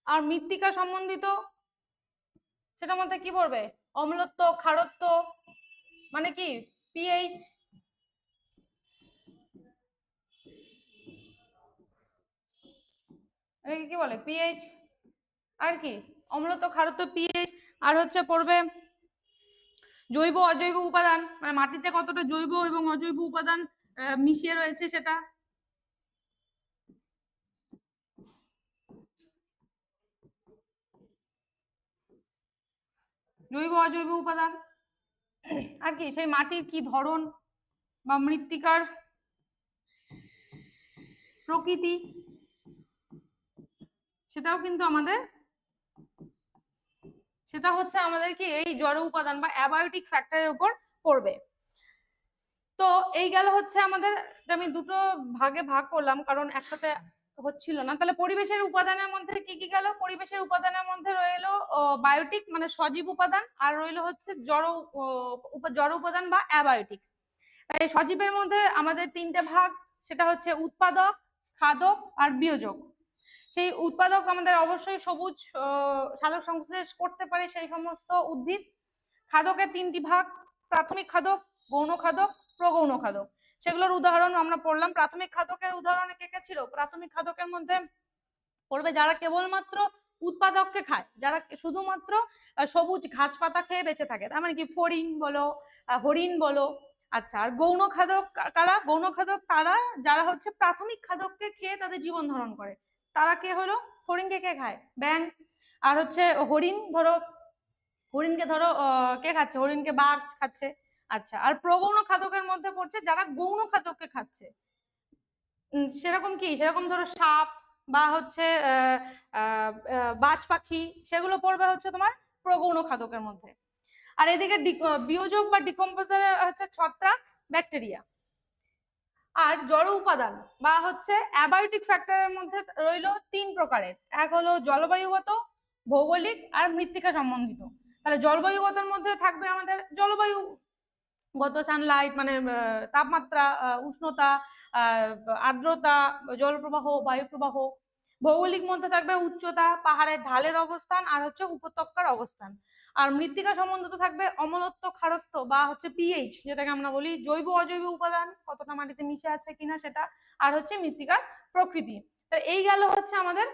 আর মৃত্তিকা সম্বন্ধিত সেটার মধ্যে কি পড়বে? অম্লত্ব, ক্ষারত্ব, মানে কি পিএইচ। এটাকে কি বলে, পিএইচ। আর কি অম্লত্ব ক্ষারত্ব পিএইচ। আর হচ্ছে পড়বে জৈব অজৈব উপাদান, মানে মাটিতে কতটা জৈব এবং অজৈব উপাদান মিশিয়ে রয়েছে সেটা। জৈব অজৈব উপাদান। আর কি সেই মাটির কি ধরন বা মৃত্তিকার প্রকৃতি, সেটাও কিন্তু আমাদের, সেটা হচ্ছে আমাদের কি এই জড় উপাদান বা অ্যাবায়োটিক ফ্যাক্টরের উপর পড়বে। তো এই গেল হচ্ছে আমাদের, আমি দুটো ভাগে ভাগ করলাম কারণ একসাথে হচ্ছিল না। তাহলে পরিবেশের উপাদানের মধ্যে কি কি গেল? পরিবেশের উপাদানের মধ্যে রইলো বায়োটিক মানে সজীব উপাদান, আর রইলো হচ্ছে জড় উপাদান বা অ্যাবায়োটিক। এই সজীবের মধ্যে আমাদের তিনটে ভাগ, সেটা হচ্ছে উৎপাদক, খাদক আর বিয়োজক। সেই উৎপাদক আমাদের অবশ্যই সবুজ সালোক সংশ্লেষ করতে পারে সেই সমস্ত উদ্ভিদ। খাদকের তিনটি ভাগ, প্রাথমিক খাদক, গৌণ খাদক, প্রগৌণ খাদক। সেগুলোর উদাহরণ আমরা পড়লাম। প্রাথমিক খাদকের উদাহরণ কে কে ছিল? প্রাথমিক খাদকের মধ্যে পড়বে যারা কেবলমাত্র উৎপাদককে খায়, যারা শুধুমাত্র সবুজ ঘাস পাতা খেয়ে বেঁচে থাকে, তার মানে কি ফড়িং বলো, হরিণ বলো। আচ্ছা, আর গৌণ খাদক কারা? গৌণ খাদক তারা যারা হচ্ছে প্রাথমিক খাদককে খেয়ে তাদের জীবন ধারণ করে। তারা কে হলো? ফড়িংকে কে খায়? ব্যাঙ। আর হচ্ছে হরিণ, ধরো হরিণকে ধরো কে খাচ্ছে? হরিণকে বাঘ খাচ্ছে। আচ্ছা, আর প্রগৌণ খাদকের মধ্যে পড়ছে যারা গৌণ খাদককে খাচ্ছে। সেরকম কি? সেরকম ধরো সাপ বা হচ্ছে বাজ পাখি, সেগুলো পড়বে হচ্ছে তোমার প্রগৌণ খাদকের মধ্যে। আর এদিকে বিয়োজক বা ডিকম্পোজার হচ্ছে ছত্রাক, ব্যাকটেরিয়া। আর জড় উপাদান বা হচ্ছে অ্যাবায়োটিক ফ্যাক্টরের মধ্যে রইলো তিন প্রকারের। এক হলো জলবায়ুগত, ভৌগোলিক আর মৃত্তিকা সম্বন্ধিত। তাহলে জলবায়ুগতর মধ্যে থাকবে আমাদের জলবায়ুগত সানলাইট মানে তাপমাত্রা, উষ্ণতা, আর্দ্রতা, জলপ্রবাহ, বায়ু প্রবাহ। ভৌগোলিক মধ্যে থাকবে উচ্চতা, পাহাড়ের ঢালের অবস্থান আর হচ্ছে উপত্যকার অবস্থান। আর মৃত্তিকা সম্বন্ধিত থাকবে অম্লত্ব, ক্ষারত্ব বা হচ্ছে পিএইচ, যেটাকে আমরা বলি জৈব অজৈব উপাদান কতটা মাটিতে মিশে আছে কিনা সেটা, আর হচ্ছে মৃত্তিকার প্রকৃতি। তো এই গেল হচ্ছে আমাদের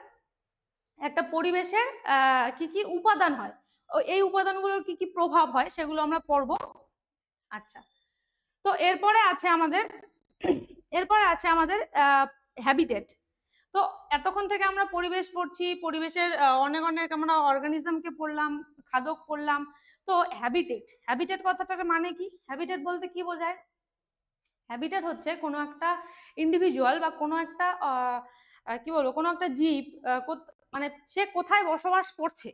একটা পরিবেশের কি কি উপাদান হয়, এই উপাদানগুলোর কি কি প্রভাব হয় সেগুলো আমরা পড়বো। আচ্ছা, তো এরপরে আছে আমাদের হ্যাবিটেট। তো এতক্ষণ থেকে আমরা পরিবেশ পড়ছি, পরিবেশের অনেক অনেক আমরা অর্গানিজমকে পড়লাম, খাদক পড়লাম। তো হ্যাবিটেট কথাটার মানে কি? হ্যাবিটেট বলতে কি বোঝায়? হ্যাবিটেট হচ্ছে কোনো একটা ইন্ডিভিজুয়াল বা কোনো একটা কি বলবো, কোনো একটা জীব মানে সে কোথায় বসবাস করছে,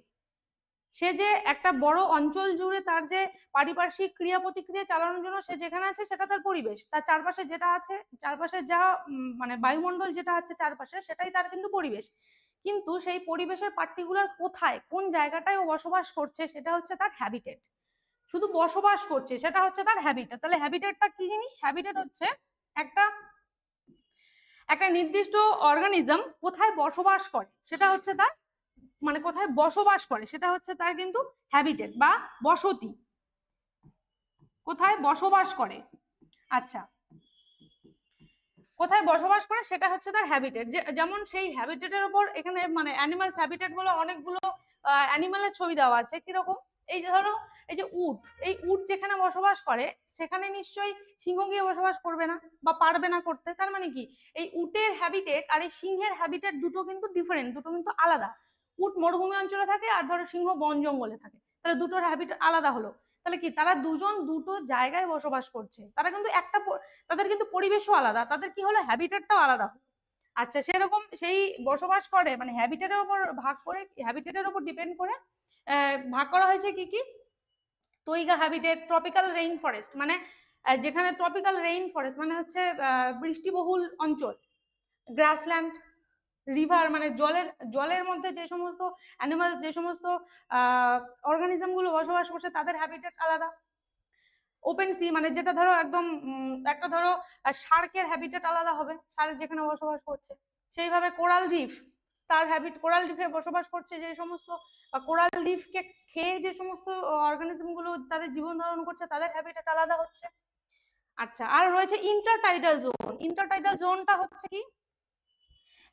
সে যে একটা বড় অঞ্চল জুড়ে তার যে পারিপার্শ্বিক ক্রিয়া প্রতিক্রিয়া চালানোর জন্য সে যেখানে আছে সেটা তার পরিবেশ। তার চারপাশে যেটা আছে, চারপাশে যা মানে বায়ুমণ্ডল যেটা আছে চারপাশে, সেটাই তার কিন্তু পরিবেশ। কিন্তু সেই পরিবেশের পার্টিকুলার কোথায়, কোন জায়গাটায় ও বসবাস করছে, সেটা হচ্ছে তার হ্যাবিটেট। শুধু বসবাস করছে সেটা হচ্ছে তার হ্যাবিটেট। তাহলে হ্যাবিটেটটা কি জিনিস? হ্যাবিটেট হচ্ছে একটা একটা নির্দিষ্ট অর্গানিজম কোথায় বসবাস করে সেটা হচ্ছে তার, মানে কোথায় বসবাস করে সেটা হচ্ছে তার কিন্তু হ্যাবিটেট বা বসতি, কোথায় বসবাস করে। আচ্ছা, কোথায় বসবাস করে সেটা হচ্ছে তার হ্যাবিটেট। যেমন সেই হ্যাবিটেটের উপর এখানে মানে অ্যানিমালস হ্যাবিটেট বলে অনেকগুলো অ্যানিমালের ছবি দেওয়া আছে। কিরকম? এই যে ধরো এই যে উট, এই উট যেখানে বসবাস করে সেখানে নিশ্চয়ই সিংহ গিয়ে বসবাস করবে না বা পারবে না করতে। তার মানে কি এই উটের হ্যাবিটেট আর এই সিংহের হ্যাবিটেট দুটো কিন্তু ডিফারেন্ট, দুটো কিন্তু আলাদা। উট মরুভূমি অঞ্চলে থাকে আর ধরো সিংহ বন জঙ্গলে থাকে, তাহলে দুটোর হ্যাবিটেট আলাদা হলো। তাহলে কি তারা দুজন দুটো জায়গায় বসবাস করছে, তারা কিন্তু তাদের কিন্তু পরিবেশও আলাদা, তাদের কি হলো হ্যাবিটেটটাও আলাদা। আচ্ছা, সেরকম সেই বসবাস করে মানে হ্যাবিটেটের উপর ভাগ করে, হ্যাবিটেটের উপর ডিপেন্ড করে ভাগ করা হয়েছে কি কি? তৈগা হ্যাবিটেট, ট্রপিক্যাল রেইন ফরেস্ট মানে যেখানে ট্রপিক্যাল রেইন ফরেস্ট মানে হচ্ছে বৃষ্টিবহুল অঞ্চল, গ্রাসল্যান্ড, রিভার মানে জলের মধ্যে যে সমস্ত অ্যানিমাল, যে সমস্ত অর্গানিজম গুলো বসবাস করছে তাদের হ্যাবিটেট আলাদা। ওপেন সি মানে যেটা ধরো একদম একটা ধরো শার্কের হ্যাবিটেট আলাদা হবে, শার্ক যেখানে বসবাস করছে। সেইভাবে কোরাল রিফ, তার কোরাল রিফে বসবাস করছে যে সমস্ত বা কোরাল রিফকে খেয়ে যে সমস্ত অর্গানিজম গুলো তাদের জীবন ধারণ করছে তাদের হ্যাবিটেট আলাদা হচ্ছে। আচ্ছা, আর রয়েছে ইন্টারটাইডাল জোন। ইন্টারটাইডাল জোনটা হচ্ছে কি?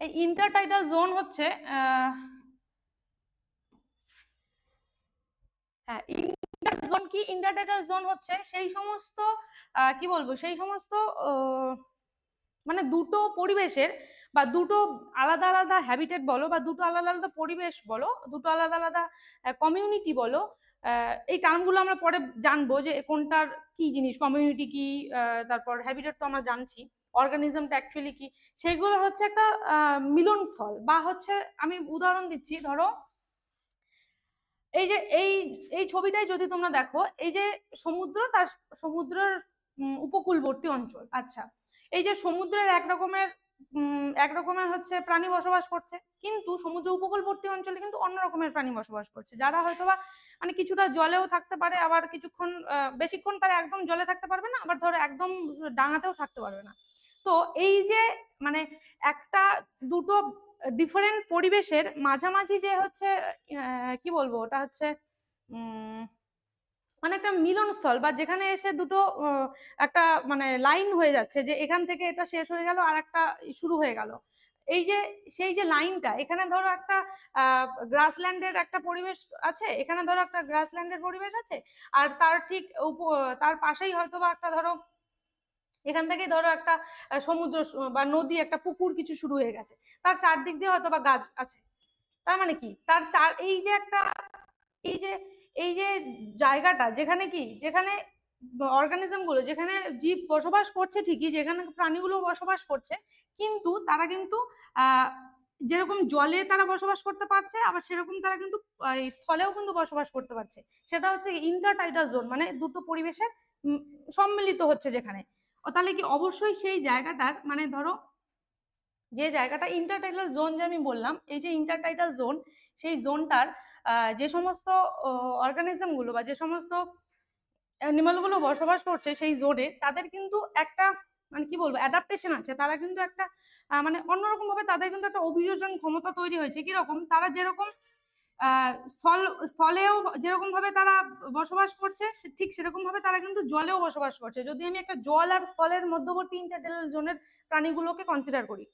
এই ইন্টারটাইডাল জোন হচ্ছে হ্যাঁ, জোন কি, ইন্টারটাইডাল জোন হচ্ছে সেই সমস্ত কি বলবো, সেই সমস্ত মানে দুটো পরিবেশের বা দুটো আলাদা আলাদা হ্যাবিটেট বলো, বা দুটো আলাদা আলাদা পরিবেশ বলো, দুটো আলাদা আলাদা কমিউনিটি বলো, এই টার্মগুলো আমরা পরে জানবো যে কোনটার কি জিনিস, কমিউনিটি কি, তারপর হ্যাবিটেট তো আমরা জানছি, অর্গানিজমটা অ্যাকচুয়ালি কি, সেগুলো হচ্ছে একটা মিলনস্থল। বা হচ্ছে আমি উদাহরণ দিচ্ছি, ধরো এই যে এই ছবিটাই যদি তোমরা দেখো, এই যে সমুদ্র, তার সমুদ্রের উপকূলবর্তী অঞ্চল। আচ্ছা, এই যে সমুদ্রের একরকমের হচ্ছে প্রাণী বসবাস করছে, কিন্তু সমুদ্র উপকূলবর্তী অঞ্চলে কিন্তু অন্য রকমের প্রাণী বসবাস করছে, যারা হয়তোবা মানে কিছুটা জলেও থাকতে পারে, আবার কিছুক্ষণ বেশিক্ষণ তারা একদম জলে থাকতে পারবে না, আবার ধরো একদম ডাঙাতেও থাকতে পারবে না। তো এই যে মানে একটা দুটো ডিফারেন্ট পরিবেশের মাঝামাঝি যে হচ্ছে কি বলবো, ওটা হচ্ছে মানে একটা মিলনস্থল, বা যেখানে এসে দুটো একটা মানে লাইন হয়ে যাচ্ছে, যে এখান থেকে এটা শেষ হয়ে গেল আর একটা শুরু হয়ে গেল, এই যে সেই যে লাইনটা, এখানে ধরো একটা গ্রাসল্যান্ডের একটা পরিবেশ আছে, এখানে ধরো একটা গ্রাসল্যান্ডের পরিবেশ আছে, আর তার ঠিক তার পাশেই হয়তো বা একটা ধরো এখান থেকেই ধরো একটা সমুদ্র বা নদী, একটা পুকুর কিছু শুরু হয়ে গেছে, তার চারদিক দিয়ে হয়তো বা গাছ আছে। তার মানে কি, তার এই যে একটা এই যে এই যে জায়গাটা, যেখানে কি, যেখানে অর্গানিজম গুলো, যেখানে জীব বসবাস করছে ঠিকই, যেখানে প্রাণীগুলো বসবাস করছে, কিন্তু তারা কিন্তু আহ যেরকম জলে তারা বসবাস করতে পারছে, আবার সেরকম তারা কিন্তু স্থলেও কিন্তু বসবাস করতে পারছে। সেটা হচ্ছে ইন্টারটাইডাল জোন, মানে দুটো পরিবেশের সম্মিলিত হচ্ছে যেখানে। তাহলে কি অবশ্যই সেই জায়গাটার মানে ধরো যে জায়গাটা ইন্টারটাইডাল জোন যে আমি বললাম, এই যে ইন্টারটাইডাল জোন, সেই জোনটার যে সমস্ত অর্গানিজম গুলো বা যে সমস্ত অ্যানিমাল গুলো বসবাস করছে সেই জোনে, তাদের কিন্তু একটা মানে কি বলবো অ্যাডাপ্টেশন আছে, তারা কিন্তু একটা মানে অন্যরকম ভাবে তাদের কিন্তু একটা অভিযোজন ক্ষমতা তৈরি হয়েছে। কিরকম, তারা যেরকম স্থলেও যেরকম ভাবে তারা বসবাস করছে, ঠিক সেরকম ভাবে তারা কিন্তু জলেও বসবাস করছে। যদি আমি একটা জল আর স্থলের মধ্যবর্তী ইন্টারটাইডাল জোনের প্রাণীগুলোকে কনসিডার করি,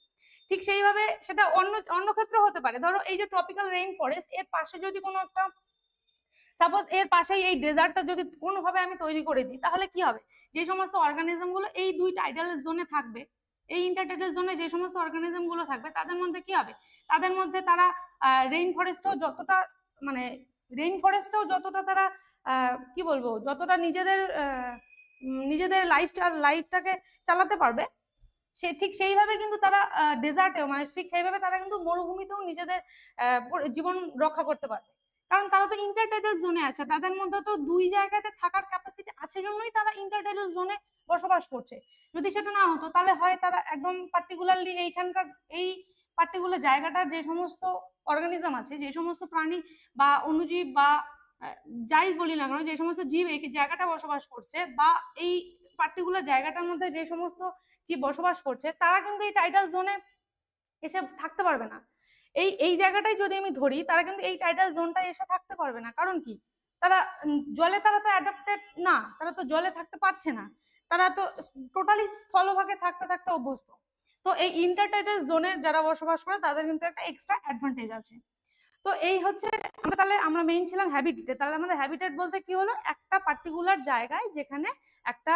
ঠিক সেইভাবে সেটা অন্য অন্য ক্ষেত্রে হতে পারে। ধরো এই যে ট্রপিক্যাল রেইন ফরেস্ট, এর পাশে যদি কোনো একটা সাপোজ এর পাশেই এই ডেজার্টটা যদি কোনোভাবে আমি তৈরি করে দিই, তাহলে কি হবে, যে সমস্ত অর্গানিজম গুলো এই দুই টাইডাল জোনে থাকবে, এই ইন্টারটাইডাল জোনে যে সমস্ত অর্গানিজম গুলো থাকবে, তাদের মধ্যে কি হবে, তাদের মধ্যে তারা রেইন ফরেস্টও যতটা মানে রেইন ফরেস্টও যতটা তারা কি বলবো, যতটা নিজেদের নিজেদের লাইফটাকে চালাতে পারবে, সে ঠিক সেইভাবে কিন্তু তারা ডেজার্টেও মানে ঠিক সেইভাবে তারা কিন্তু মরুভূমিতেও নিজেদের জীবন রক্ষা করতে পারবে। কারণ তারা তো ইন্টারটাইডাল জোনে আছে, তাদের মধ্যে তো দুই জায়গাতে থাকার ক্যাপাসিটি আছে, জন্যই তারা ইন্টারটাইডাল জোনে বসবাস করছে। যদি সেটা না হতো, তাহলে হয় তারা একদম পার্টিকুলারলি এইখানকার এই পার্টিকুলার জায়গাটার যে সমস্ত অর্গানিজম আছে, যে সমস্ত প্রাণী বা অণুজীব বা যাই বলি না কেন, যে সমস্ত জীব এই জায়গাটা বসবাস করছে, বা এই পার্টিকুলার জায়গাটার মধ্যে যে সমস্ত জীব বসবাস করছে, তারা কিন্তু এই টাইডাল জোনে এসে থাকতে পারবে না। এই জায়গাটাই যদি আমি ধরি, তারা কিন্তু এই টাইডাল জোনটায় এসে থাকতে পারবে না। কারণ কি, তারা জলে তারা তো অ্যাডাপ্টেড না, তারা তো জলে থাকতে পারছে না, তারা তো টোটালি স্থলভাগে থাকতে থাকতে অভ্যস্ত। তো এই ইন্টারটাইডাল জোনে যারা বসবাস করে, তাদের কিন্তু একটা এক্সট্রা অ্যাডভান্টেজ আছে। তো এই হচ্ছে আমরা মেইন ছিলাম হ্যাবিটেটে। তাহলে আমাদের হ্যাবিটেট বলতে কি হলো, একটা পার্টিকুলার জায়গায় যেখানে একটা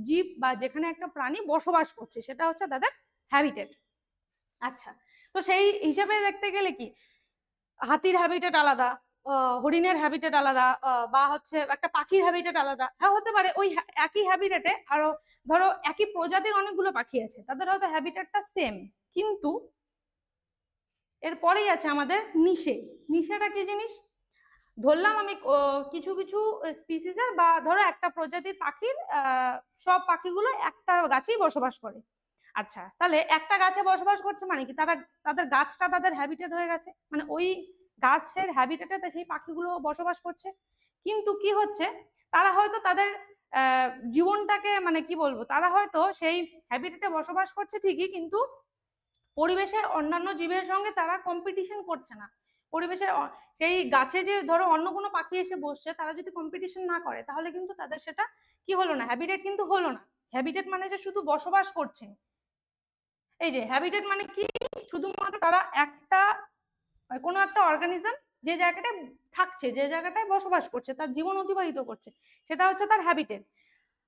জীব বা যেখানে একটা প্রাণী বসবাস করছে, সেটা হচ্ছে তাদের হ্যাবিটেট। আচ্ছা, তো সেই হিসাবে দেখতে গেলে কি, হাতির হ্যাবিটেট আলাদা, হরিণের হ্যাবিটেট আলাদা, বা হচ্ছে একটা পাখির হ্যাবিটেট আলাদা। হ্যাঁ, হতে পারে ওই একই হ্যাবিটেটে আরো ধরো একই প্রজাতির অনেকগুলো পাখি আছে, তাদের হয়তো হ্যাবিটেটটা সেম, কিন্তু এরপরেই আছে আমাদের নিশে। নিশেটা কি জিনিস, ধরলাম আমি কিছু কিছু স্পিসিসের বা ধরো একটা প্রজাতির পাখির সব পাখিগুলো একটা গাছেই বসবাস করে। আচ্ছা, তাহলে একটা গাছে বসবাস করছে মানে কি, তাদের গাছটা তাদের হ্যাবিটেট হয়ে গেছে, মানে ওই গাছের হ্যাবিটেটে সেই পাখিগুলো বসবাস করছে। কিন্তু কি হচ্ছে, তারা হয়তো তাদের জীবনটাকে মানে কি বলবো, তারা হয়তো সেই হ্যাবিটেটে বসবাস করছে ঠিকই, কিন্তু পরিবেশের অন্যান্য জীবের সঙ্গে তারা কম্পিটিশন করছে না। পরিবেশের সেই গাছে যে ধরো অন্য কোনো পাখি এসে বসছে, তারা যদি কম্পিটিশন না করে, তাহলে কিন্তু তাদের সেটা কি হলো না, হ্যাবিটেট কিন্তু হলো না। হ্যাবিটেট মানে যে শুধু বসবাস করছে, এই যে হ্যাবিটেট মানে কি, শুধুমাত্র তারা কোনো একটা অর্গানিজম যে জায়গাটায় থাকছে, যে জায়গাটায় বসবাস করছে, তার জীবন অতিবাহিত করছে, সেটা হচ্ছে তার হ্যাবিটেট।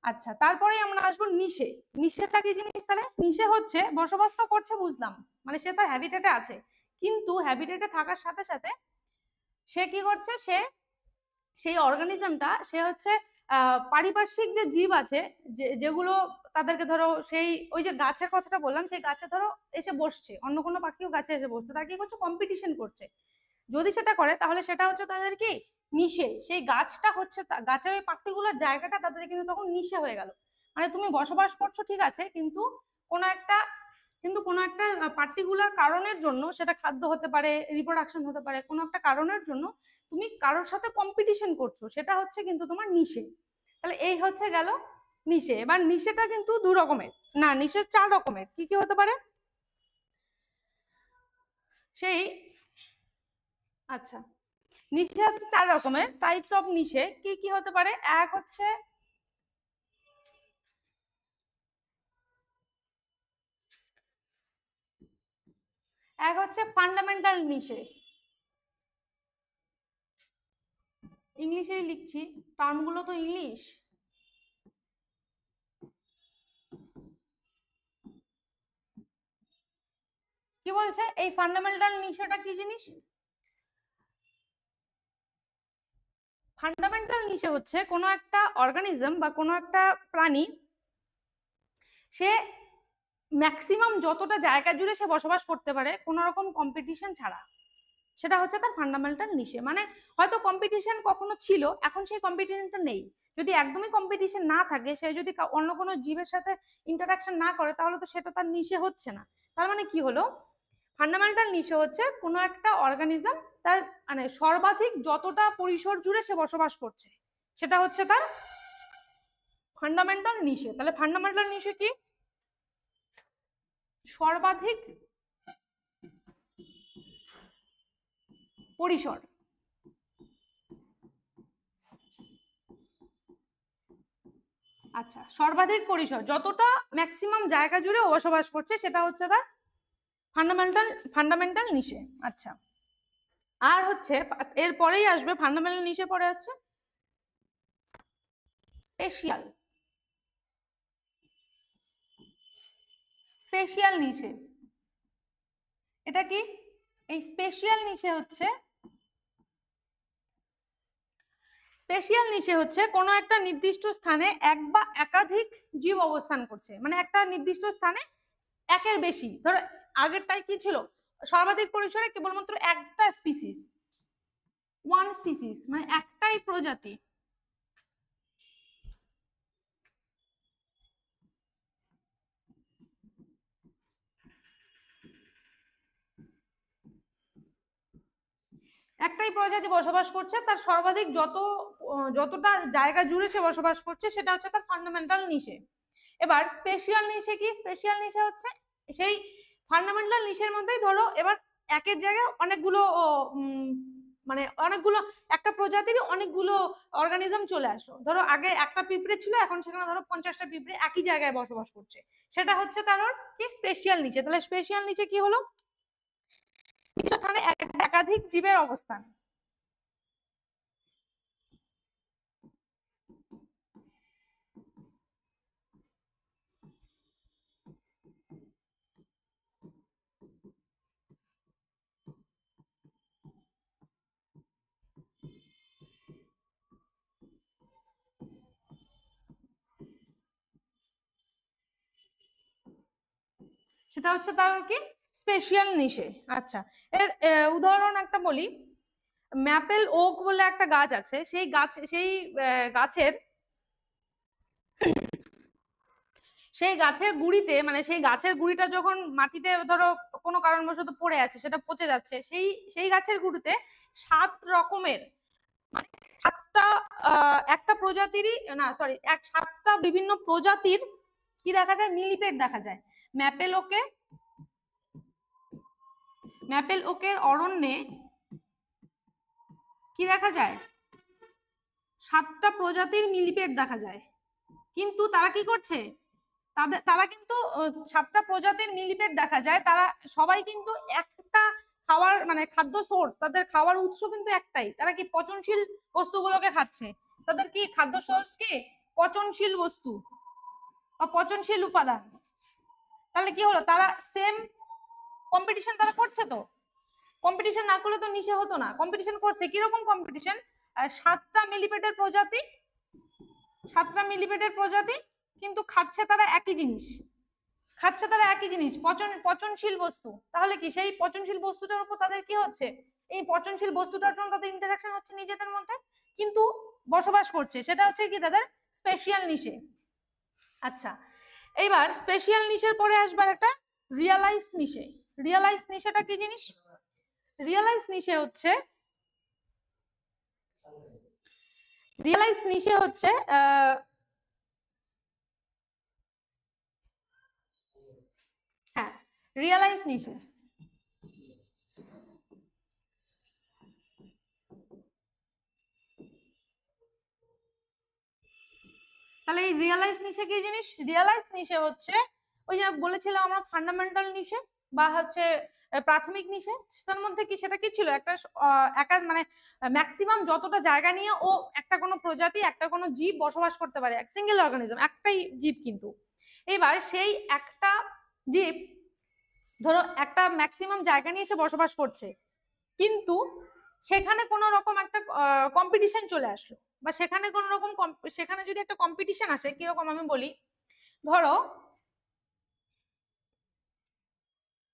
আচ্ছা, তারপরে আমরা আসবো নিশে। নিশেটা কি জিনিস তাহলে? নিশে হচ্ছে বসবাস তো করছে বুঝলাম, মানে সে তার হ্যাবিটেটে আছে, কিন্তু হ্যাবিটেটে থাকার সাথে সাথে সে কি করছে, সে সেই অর্গানিজমটা সে হচ্ছে পারিপার্শ্বিক যে জীব আছে, যেগুলো তাদেরকে ধরো সেই ওই যে গাছের কথাটা বললাম, সেই গাছে ধরো এসে বসছে, অন্য কোনো পাখিও গাছে এসে বসছে, তারা কি করছে, কম্পিটিশন করছে। যদি সেটা করে তাহলে সেটা হচ্ছে তাদের কি, নিশে। সেই গাছটা হচ্ছে গাছের ওই পাখিগুলোর জায়গাটা তাদের কিন্তু তখন নিশে হয়ে গেল। মানে তুমি বসবাস করছো ঠিক আছে, কিন্তু কোনো একটা পার্টিকুলার কারণের জন্য, সেটা খাদ্য হতে পারে, রিপ্রোডাকশন হতে পারে, কোনো একটা কারণের জন্য তুমি কারোর সাথে কম্পিটিশন করছো, সেটা হচ্ছে কিন্তু তোমার নিশে। তাহলে এই হচ্ছে গেল নিশে। এবার নিশেটা কিন্তু দু রকমের, না নিশে 4 রকমের। কি কি হতে পারে সেই, আচ্ছা, নিশে হচ্ছে 4 রকমের টাইপস অফ নিশে। কি কি হতে পারে? এক হচ্ছে ফান্ডামেন্টাল নিশে। ইংলিশেই লিখছি, টার্মগুলো তো ইংলিশ। কি বলছে এই ফান্ডামেন্টাল নিশেটা কি জিনিস? ফান্ডামেন্টাল নিশে হচ্ছে কোনো একটা অর্গানিজম বা কোনো একটা প্রাণী, সে ম্যাক্সিমাম যতটা জায়গা জুড়ে সে বসবাস করতে পারে কোনো রকম কম্পিটিশন ছাড়া, সেটা হচ্ছে তার ফান্ডামেন্টাল নিশে। মানে হয়তো কম্পিটিশন কখনো ছিল, এখন সেই কম্পিটিশনটা নেই। যদি একদমই কম্পিটিশন না থাকে, সে যদি অন্য কোনো জীবের সাথে ইন্টারাকশন না করে, তাহলে তো সেটা তার নিশে হচ্ছে না। তার মানে কি হলো, ফান্ডামেন্টাল নিশে হচ্ছে কোনো একটা অর্গানিজম তার মানে সর্বাধিক যতটা পরিসর জুড়ে সে বসবাস করছে, সেটা হচ্ছে তার ফান্ডামেন্টাল নিশে। তাহলে ফান্ডামেন্টাল নিশে কি? সর্বাধিক পরিসর। আচ্ছা, সর্বাধিক পরিসর যতটা ম্যাক্সিমাম জায়গা জুড়ে বসবাস করছে, সেটা হচ্ছে তার ফান্ডামেন্টাল নিশে। আচ্ছা, আর হচ্ছে এর পরেই আসবে ফান্ডামেন্টাল নিশে, পরে হচ্ছে স্পেশিয়াল। স্পেশিয়াল নিশে এটা কি? এই স্পেশিয়াল নিশে হচ্ছে, স্পেশিয়াল নিশে হচ্ছে কোনো একটা নির্দিষ্ট স্থানে এক বা একাধিক জীব অবস্থান করছে, মানে একটা নির্দিষ্ট স্থানে একের বেশি। ধরো আগেরটাই কি ছিল, সর্বাধিক পরিসরে কেবলমাত্র একটা স্পিসিস, ওয়ান স্পিসিস, মানে একটাই প্রজাতি। একটাই প্রজাতি বসবাস করছে, তার সর্বাধিক যতটা জায়গা জুড়ে সে বসবাস করছে, সেটা হচ্ছে তার ফান্ডামেন্টাল নিশে। এবার স্পেশিয়াল নিশে কি? স্পেশিয়াল নিশে হচ্ছে সেই ফান্ডামেন্টাল নিশের মধ্যেই ধরো এবার একের জায়গায় অনেকগুলো মানে অনেকগুলো, একটা প্রজাতিরই অনেকগুলো অর্গানিজম চলে আসলো। ধরো আগে একটা পিঁপড়ে ছিল, এখন সেখানে ধরো 50টা পিঁপড়ে একই জায়গায় বসবাস করছে, সেটা হচ্ছে তার কি, স্পেশিয়াল নিচে। তাহলে স্পেশিয়াল নিচে কি হলো, স্থানে একাধিক জীবের অবস্থান। সেটা হচ্ছে তার কি, স্পেশিয়াল নিশে। আচ্ছা, এর উদাহরণ একটা বলি। ম্যাপেল ওক বলে একটা গাছ আছে, গাছের সেই গাছের গুড়িতে, মানে সেই গাছের গুড়িটা যখন মাটিতে ধরো কোনো কারণবশত পড়ে আছে, সেটা পচে যাচ্ছে, সেই গাছের গুড়িতে 7 রকমের, মানে 7টা একটা প্রজাতিরই না, সরি, 7টা বিভিন্ন প্রজাতির কি দেখা যায়, মিলিপেট দেখা যায়। ম্যাপেল ওকের অরণ্যে কি দেখা যায়, 7টা প্রজাতির মিলিপেট দেখা যায়। কিন্তু তারা কি করছে, তারা কিন্তু 7টা প্রজাতির মিলিপেড দেখা যায়, তারা সবাই কিন্তু একটা খাওয়ার মানে খাদ্য সোর্স, তাদের খাওয়ার উৎস কিন্তু একটাই, তারা কি পচনশীল বস্তুগুলোকে খাচ্ছে, তাদের কি খাদ্য সোর্স কি পচনশীল বস্তু বা পচনশীল উপাদান। তাহলে কি হলো, তারা সেম কম্পিটিশন তারা করছে, তো কম্পিটিশন না করলে তো নিচে হতো না, কম্পিটিশন করছে। কিরকম কম্পিটিশন, 7টা মিলিপেডের প্রজাতি, 7টা মিলিপেডের প্রজাতি কিন্তু খাচ্ছে তারা একই জিনিস, খাচ্ছে তারা একই জিনিস, পচনশীল বস্তু। তাহলে কি সেই পচনশীল বস্তুটার উপর তাদের কি হচ্ছে, এই পচনশীল বস্তুটার জন্য তাদের ইন্টারাকশন হচ্ছে নিজেদের মধ্যে, কিন্তু বসবাস করছে, সেটা হচ্ছে কি তাদের স্পেশিয়াল নিশে। আচ্ছা, এইবার স্পেশিয়াল নিশের পরে আসবার একটা রিয়ালাইজড নিশে। রিয়ালাইজড নিশেটা কি জিনিস, রিয়ালাইজড নিশে হচ্ছে, রিয়ালাইজড নিশে হচ্ছে হ্যাঁ রিয়ালাইজড নিশে। তাহলে এই রিয়ালাইজ নিশে কি জিনিস, রিয়ালাইজ নিশে হচ্ছে ওই যে বলেছিলাম আমরা ফান্ডামেন্টাল নিশে বা হচ্ছে প্রাথমিক নিশে, সেটার মধ্যে কি সেটা কি ছিল, একটা মানে ম্যাক্সিমাম যতটা জায়গা নিয়ে ও একটা কোনো প্রজাতি একটা কোনো জীব বসবাস করতে পারে, সিঙ্গেল অর্গানিজম, একটাই জীব, কিন্তু এবার সেই একটা জীব ধরো একটা ম্যাক্সিমাম জায়গা নিয়ে এসে বসবাস করছে, কিন্তু সেখানে কোনো রকম একটা কম্পিটিশন চলে আসলো, বা সেখানে কোনো রকম সেখানে যদি একটা কম্পিটিশন আসে, কিরকম আমি বলি, ধরো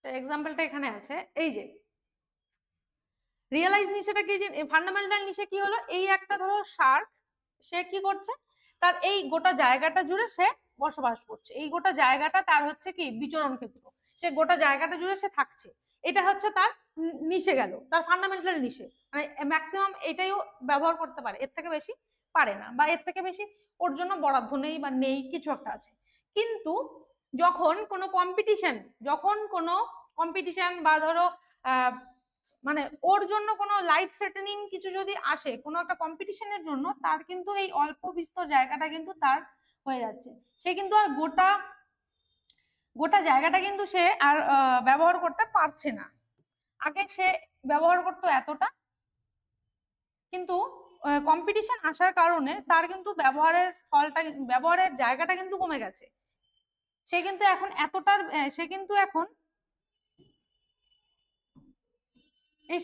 এক্সাম্পলটা এখানে আছে, এই যে রিয়েলাইজ নিশেটা কি, যে ফান্ডামেন্টাল নিশে কি হলো, এই একটা ধরো শার্ক, সে কি করছে, তার এই গোটা জায়গাটা জুড়ে সে বসবাস করছে, এই গোটা জায়গাটা তার হচ্ছে কি বিচরণ ক্ষেত্র, সে গোটা জায়গাটা জুড়ে সে থাকছে, এটা হচ্ছে তার নিশে গেল, তার ফান্ডামেন্টাল নিশে, মানে ম্যাক্সিমাম এটাইও ব্যবহার করতে পারে, এর থেকে বেশি পারে না, বা এর থেকে বেশি ওর জন্য বরাদ্দ নেই বা নেই, কিছু একটা আছে। কিন্তু যখন কোনো কম্পিটিশন, যখন কোনো কম্পিটিশন বা ধরো মানে ওর জন্য কোনো লাইফ থ্রেটেনিং কিছু যদি আসে কোনো একটা কম্পিটিশনের জন্য, তার কিন্তু এই অল্প বিস্তর জায়গাটা কিন্তু তার হয়ে যাচ্ছে, সে কিন্তু আর গোটা গোটা জায়গাটা কিন্তু সে আর ব্যবহার করতে পারছে না। আগে সে ব্যবহার করতো এতটা, কিন্তু কম্পিটিশন আসার কারণে তার কিন্তু ব্যবহারের স্থলটা, ব্যবহারের জায়গাটা কিন্তু কমে গেছে, সে কিন্তু এখন এতটার সে কিন্তু এখন এই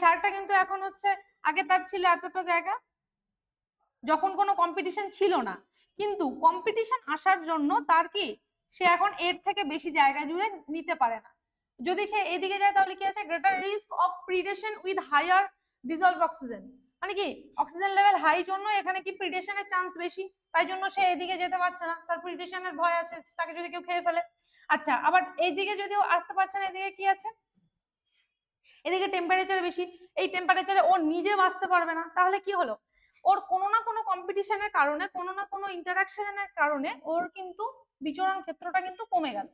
শার্কটা কিন্তু এখন হচ্ছে, আগে তার ছিল এতটা জায়গা যখন কোনো কম্পিটিশন ছিল না, কিন্তু কম্পিটিশন আসার জন্য তার কি, সে এখন এর থেকে বেশি জায়গা জুড়ে নিতে পারে না, যদি সে এদিকে যায় তাহলে কি আছে, greater risk of predation with higher dissolved oxygen, মানে কি অক্সিজেন লেভেল হাই জন্য এখানে কি প্রিডেশনের চান্স বেশি, তাই জন্য সে এদিকে যেতে পারছে না, তার প্রিডেশনের ভয় আছে, তাকে যদি কেউ খেয়ে ফেলে। আচ্ছা, আবার এইদিকে যদিও আসতে পারছে না, এদিকে কি আছে, এদিকে টেম্পারেচার বেশি, এই টেম্পারেচারে ও নিজে বাঁচতে পারবে না, তাহলে কি হলো, ওর কোনো না কোনো কম্পিটিশনের কারণে, কোনো না কোনো ইন্টারাকশনের কারণে ওর কিন্তু বিচরণ ক্ষেত্রটা কিন্তু কমে গেল।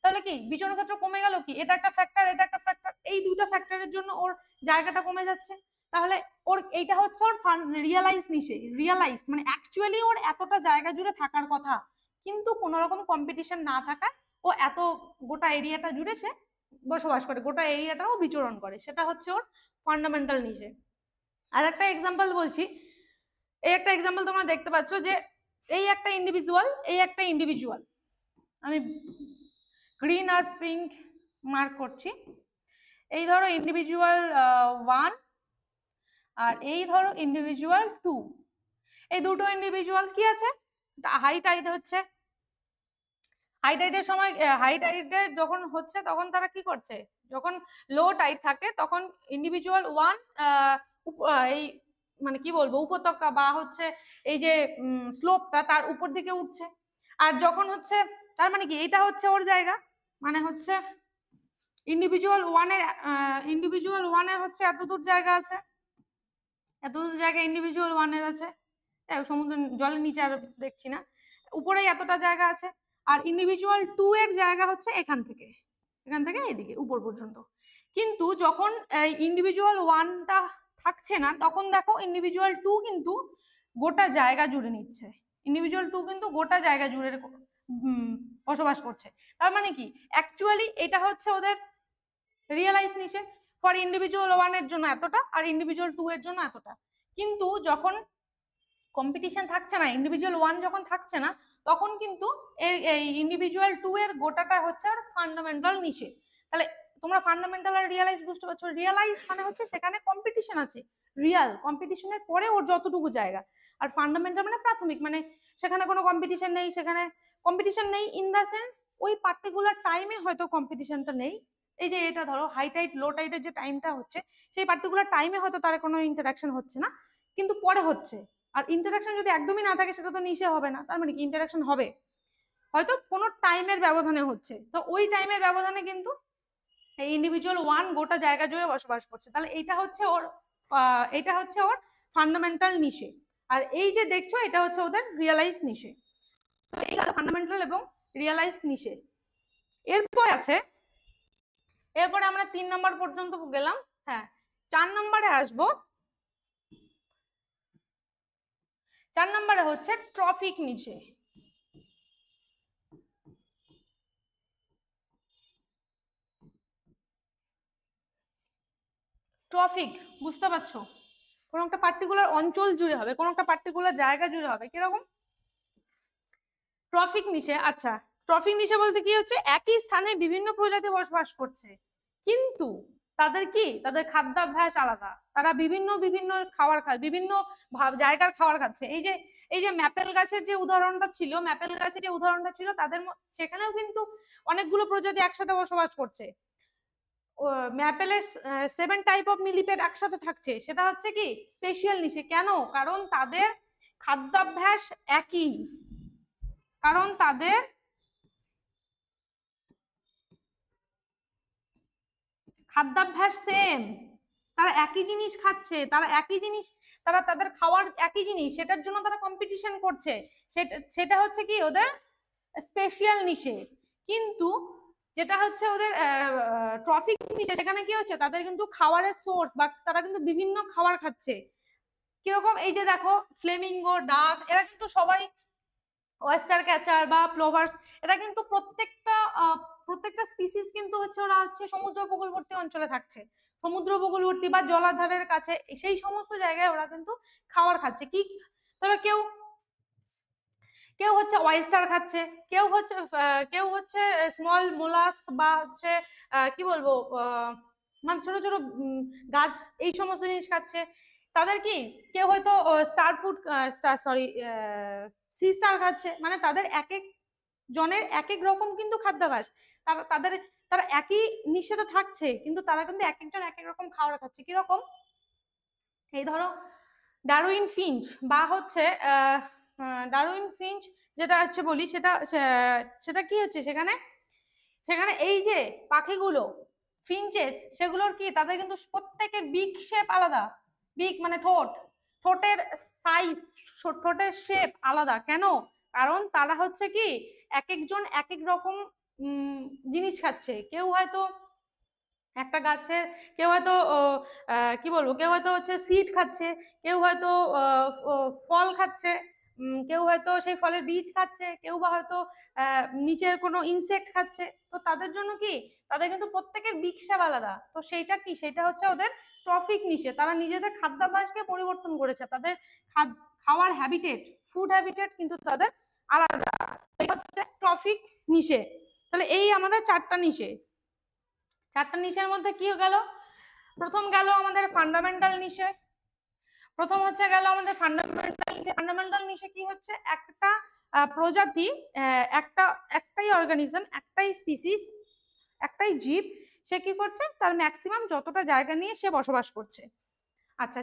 তাহলে কি বিচরণ ক্ষেত্র কমে গেল, কি এটা একটা ফ্যাক্টর, এটা একটা ফ্যাক্টর, এই দুইটা ফ্যাক্টরের জন্য ওর জায়গাটা কমে যাচ্ছে। তাহলে ওর এইটা হচ্ছে ওর রিয়ালাইজ নিশে, রিয়ালাইজড মানে অ্যাকচুয়ালি ওর এতটা জায়গা জুড়ে থাকার কথা, কিন্তু কোনো রকম কম্পিটিশন না থাকায় ও এত গোটা এরিয়াটা জুড়ে সে বসবাস করে, গোটা এরিয়াটাও বিচরণ করে, সেটা হচ্ছে ওর ফান্ডামেন্টাল নিশে। আর একটা এক্সাম্পল বলছি, এই একটা এক্সাম্পল তোমরা দেখতে পাচ্ছ যে এই একটা ইন্ডিভিজুয়াল, এই একটা ইন্ডিভিজুয়াল, আমি গ্রিন আর পিঙ্ক মার্ক করছি, এই ধরো ইন্ডিভিজুয়াল 1 আর এই ধরো ইন্ডিভিজুয়াল 2, এই দুটো ইন্ডিভিজুয়াল কি আছে, হাই টাইড হচ্ছে, হাই টাইডের সময়, হাই টাইডের যখন হচ্ছে তখন তারা কি করছে, যখন লো টাইড থাকে তখন ইন্ডিভিজুয়াল 1 এই মানে কি বলবো উপত্যকা বা হচ্ছে এই যে স্লোপটা তার উপর দিকে উঠছে, আর যখন হচ্ছে তার মানে কি এটা হচ্ছে ওর জায়গা, মানে হচ্ছে ইন্ডিভিজুয়াল 1 এর হচ্ছে এতদূর জায়গা আছে, এতদূর জায়গা ইন্ডিভিজুয়াল 1 এর আছে, সমুদ্র জলের নিচে আর দেখছি না, উপরে এতটা জায়গা আছে, আর ইন্ডিভিজুয়াল 2 এর জায়গা হচ্ছে এখান থেকে এদিকে উপর পর্যন্ত। কিন্তু যখন ইন্ডিভিজুয়াল 1টা থাকছে না, তখন দেখো ইন্ডিভিজুয়াল 2 কিন্তু গোটা জায়গা জুড়ে নিচ্ছে, ইন্ডিভিজুয়াল 2 কিন্তু গোটা জায়গা জুড়ে বসবাস করছে। তার মানে কি অ্যাকচুয়ালি এটা হচ্ছে ওদের রিয়েলাইজ নিচে, ফর ইন্ডিভিজুয়াল 1 এর জন্য এতটা আর ইন্ডিভিজুয়াল 2 এর জন্য এতটা। কিন্তু যখন কম্পিটিশন থাকছে না, ইন্ডিভিজুয়াল 1 যখন থাকছে না, তখন কিন্তু এই ইন্ডিভিজুয়াল 2 এর গোটাটা হচ্ছে আর ফান্ডামেন্টাল নিচে। তাহলে তোমরা ফান্ডামেন্টাল আর রিয়েলাইজ বুঝতে পারছো? রিয়েলাইজ মানে হচ্ছে সেখানে কম্পিটিশন আছে, রিয়াল কম্পিটিশনের পরে ওর যতটুকু জায়গা, আর ফান্ডামেন্টাল মানে প্রাথমিক, মানে সেখানে কোনো কম্পিটিশন নেই, সেখানে কম্পিটিশন নেই ইন দ্য সেন্স ওই পার্টিকুলার টাইমে হয়তো কম্পিটিশনটা নেই। এই যে এটা ধরো হাই টাইড লো টাইডের যে টাইমটা হচ্ছে, সেই পার্টিকুলার টাইমে হয়তো তার কোনো ইন্টারাকশন হচ্ছে না, কিন্তু পরে হচ্ছে। আর ইন্টারাকশন যদি একদমই না থাকে সেটা তো নিচে হবে না, তার মানে কি ইন্টারাকশন হবে, হয়তো কোনো টাইমের ব্যবধানে হচ্ছে, তো ওই টাইমের ব্যবধানে কিন্তু এই ইন্ডিভিজুয়াল 1 গোটা জায়গা জুড়ে বসবাস করছে। তাহলে এটা হচ্ছে ওর ফান্ডামেন্টাল নিশে, আর এই যে দেখছো এটা হচ্ছে ওদের রিয়েলাইজ নিশে। তো এই ফান্ডামেন্টাল এবং রিয়েলাইজ নিশে। এরপরে আমরা 3 নম্বর পর্যন্ত গেলাম। হ্যাঁ, 4 নম্বরে আসবো। 4 নম্বরে হচ্ছে ট্রফিক নিশে। ট্রফিক বুঝতে পারছো? কোন একটা পার্টিকুলার অঞ্চল জুড়ে হবে, কোন একটা পার্টিকুলার জায়গা জুড়ে হবে, কিরকম ট্রফিক নিশে। আচ্ছা, ট্রফিক নিশে বলতে কি হচ্ছে, একই স্থানে বিভিন্ন প্রজাতি বসবাস করছে, কিন্তু তাদের খাদ্যাভ্যাস আলাদা, তারা বিভিন্ন বিভিন্ন খাবার খায়, বিভিন্ন জায়গার খাবার খাচ্ছে। এই যে ম্যাপেল গাছের যে উদাহরণটা ছিল, তাদের সেখানেও কিন্তু অনেকগুলো প্রজাতি একসাথে বসবাস করছে। ম্যাপেলের 7 টাইপ অফ মিলিপেড একসাথে থাকছে, সেটা হচ্ছে কি স্পেশাল নিশে। কেন? কারণ তাদের খাদ্যাভ্যাস একই, কারণ তাদের খাদ্যাভ্যাস সেম, তারা একই জিনিস খাচ্ছে, তারা তাদের খাওয়ার একই জিনিস, সেটার জন্য তারা কম্পিটিশন করছে, সেটা হচ্ছে কি ওদের স্পেশাল নিশে। কিন্তু যেটা হচ্ছে ওদের ট্রফিক নিশে, সেখানে কি হচ্ছে, তাদের কিন্তু খাবারের সোর্স বা তারা কিন্তু বিভিন্ন খাবার খাচ্ছে। কিরকম? এই যে দেখো ফ্লেমিঙ্গো, ডাক, এরা কিন্তু সবাই ওয়েস্টার ক্যাচার বা প্লোভার্স, এরা কিন্তু প্রত্যেকটা স্পিসিস কিন্তু ওরা হচ্ছে সমুদ্র উপকূলবর্তী অঞ্চলে থাকছে, সমুদ্র উপকূলবর্তী বা জলাধারের কাছে, সেই সমস্ত জায়গায় ওরা কিন্তু খাবার খাচ্ছে। কি তবে কেউ হচ্ছে ওয়েস্টার খাচ্ছে, কেউ হচ্ছে স্মল মোলাস্ক বা হচ্ছে কি বলবো মানে ছোট ছোট গাছ, এই সমস্ত জিনিস খাচ্ছে। তাদের কি কেউ হয়তো সি স্টার খাচ্ছে। মানে তাদের এক এক জনের এক এক রকম কিন্তু খাদ্যাভ্যাস, তারা একই নিঃসাথে থাকছে, কিন্তু তারা কিন্তু এক একজন এক এক রকম খাবার খাচ্ছে। কিরকম? এই ধরো ডারউইন ফিঞ্চ বা হচ্ছে ডারউইন ফিঞ্চ যেটা হচ্ছে বলি, সেটা কি হচ্ছে, সেখানে এই যে পাখিগুলো ফিঞ্চেস, সেগুলোর কি তাদের কিন্তু প্রত্যেকের বিক শেপ আলাদা। বিক মানে ঠোঁটের সাইজ, ঠোঁটের শেপ আলাদা। কেন? কারণ তারা হচ্ছে কি এক একজন এক এক রকম জিনিস খাচ্ছে। কেউ হয়তো একটা গাছের, কেউ হয়তো কি বলবো, কেউ হয়তো হচ্ছে সিড খাচ্ছে, কেউ হয়তো ফল খাচ্ছে, কেউ হয়তো সেই ফলের বীজ খাচ্ছে, কেউ বা হয়তো নিচের কোনো ইনসেক্ট খাচ্ছে। তো তাদের জন্য কি তাদের কিন্তু প্রত্যেকের বিকশাব আলাদা। তো সেটা হচ্ছে ওদের ট্রফিক নিশে। তারা নিজেদের খাদ্যাভ্যাসকে পরিবর্তন করেছে, তাদের খাওয়ার হ্যাবিটেট, ফুড হ্যাবিটেট কিন্তু তাদের আলাদা। এটা হচ্ছে ট্রফিক নিশে। তাহলে এই আমাদের 4টা নিশে। 4টা নিশের মধ্যে কি গেল? প্রথম গেল আমাদের ফান্ডামেন্টাল নিশে। প্রথম হচ্ছে গেল আমাদের ফান্ডামেন্টাল নিশে কি হচ্ছে, একটা প্রজাতি, একটাই অর্গানিজম, একটাই স্পিসিস, একটাই জীব, সে কি করছে, তার ম্যাক্সিমাম যতটা জায়গা নিয়ে সে বসবাস করছে। আচ্ছা,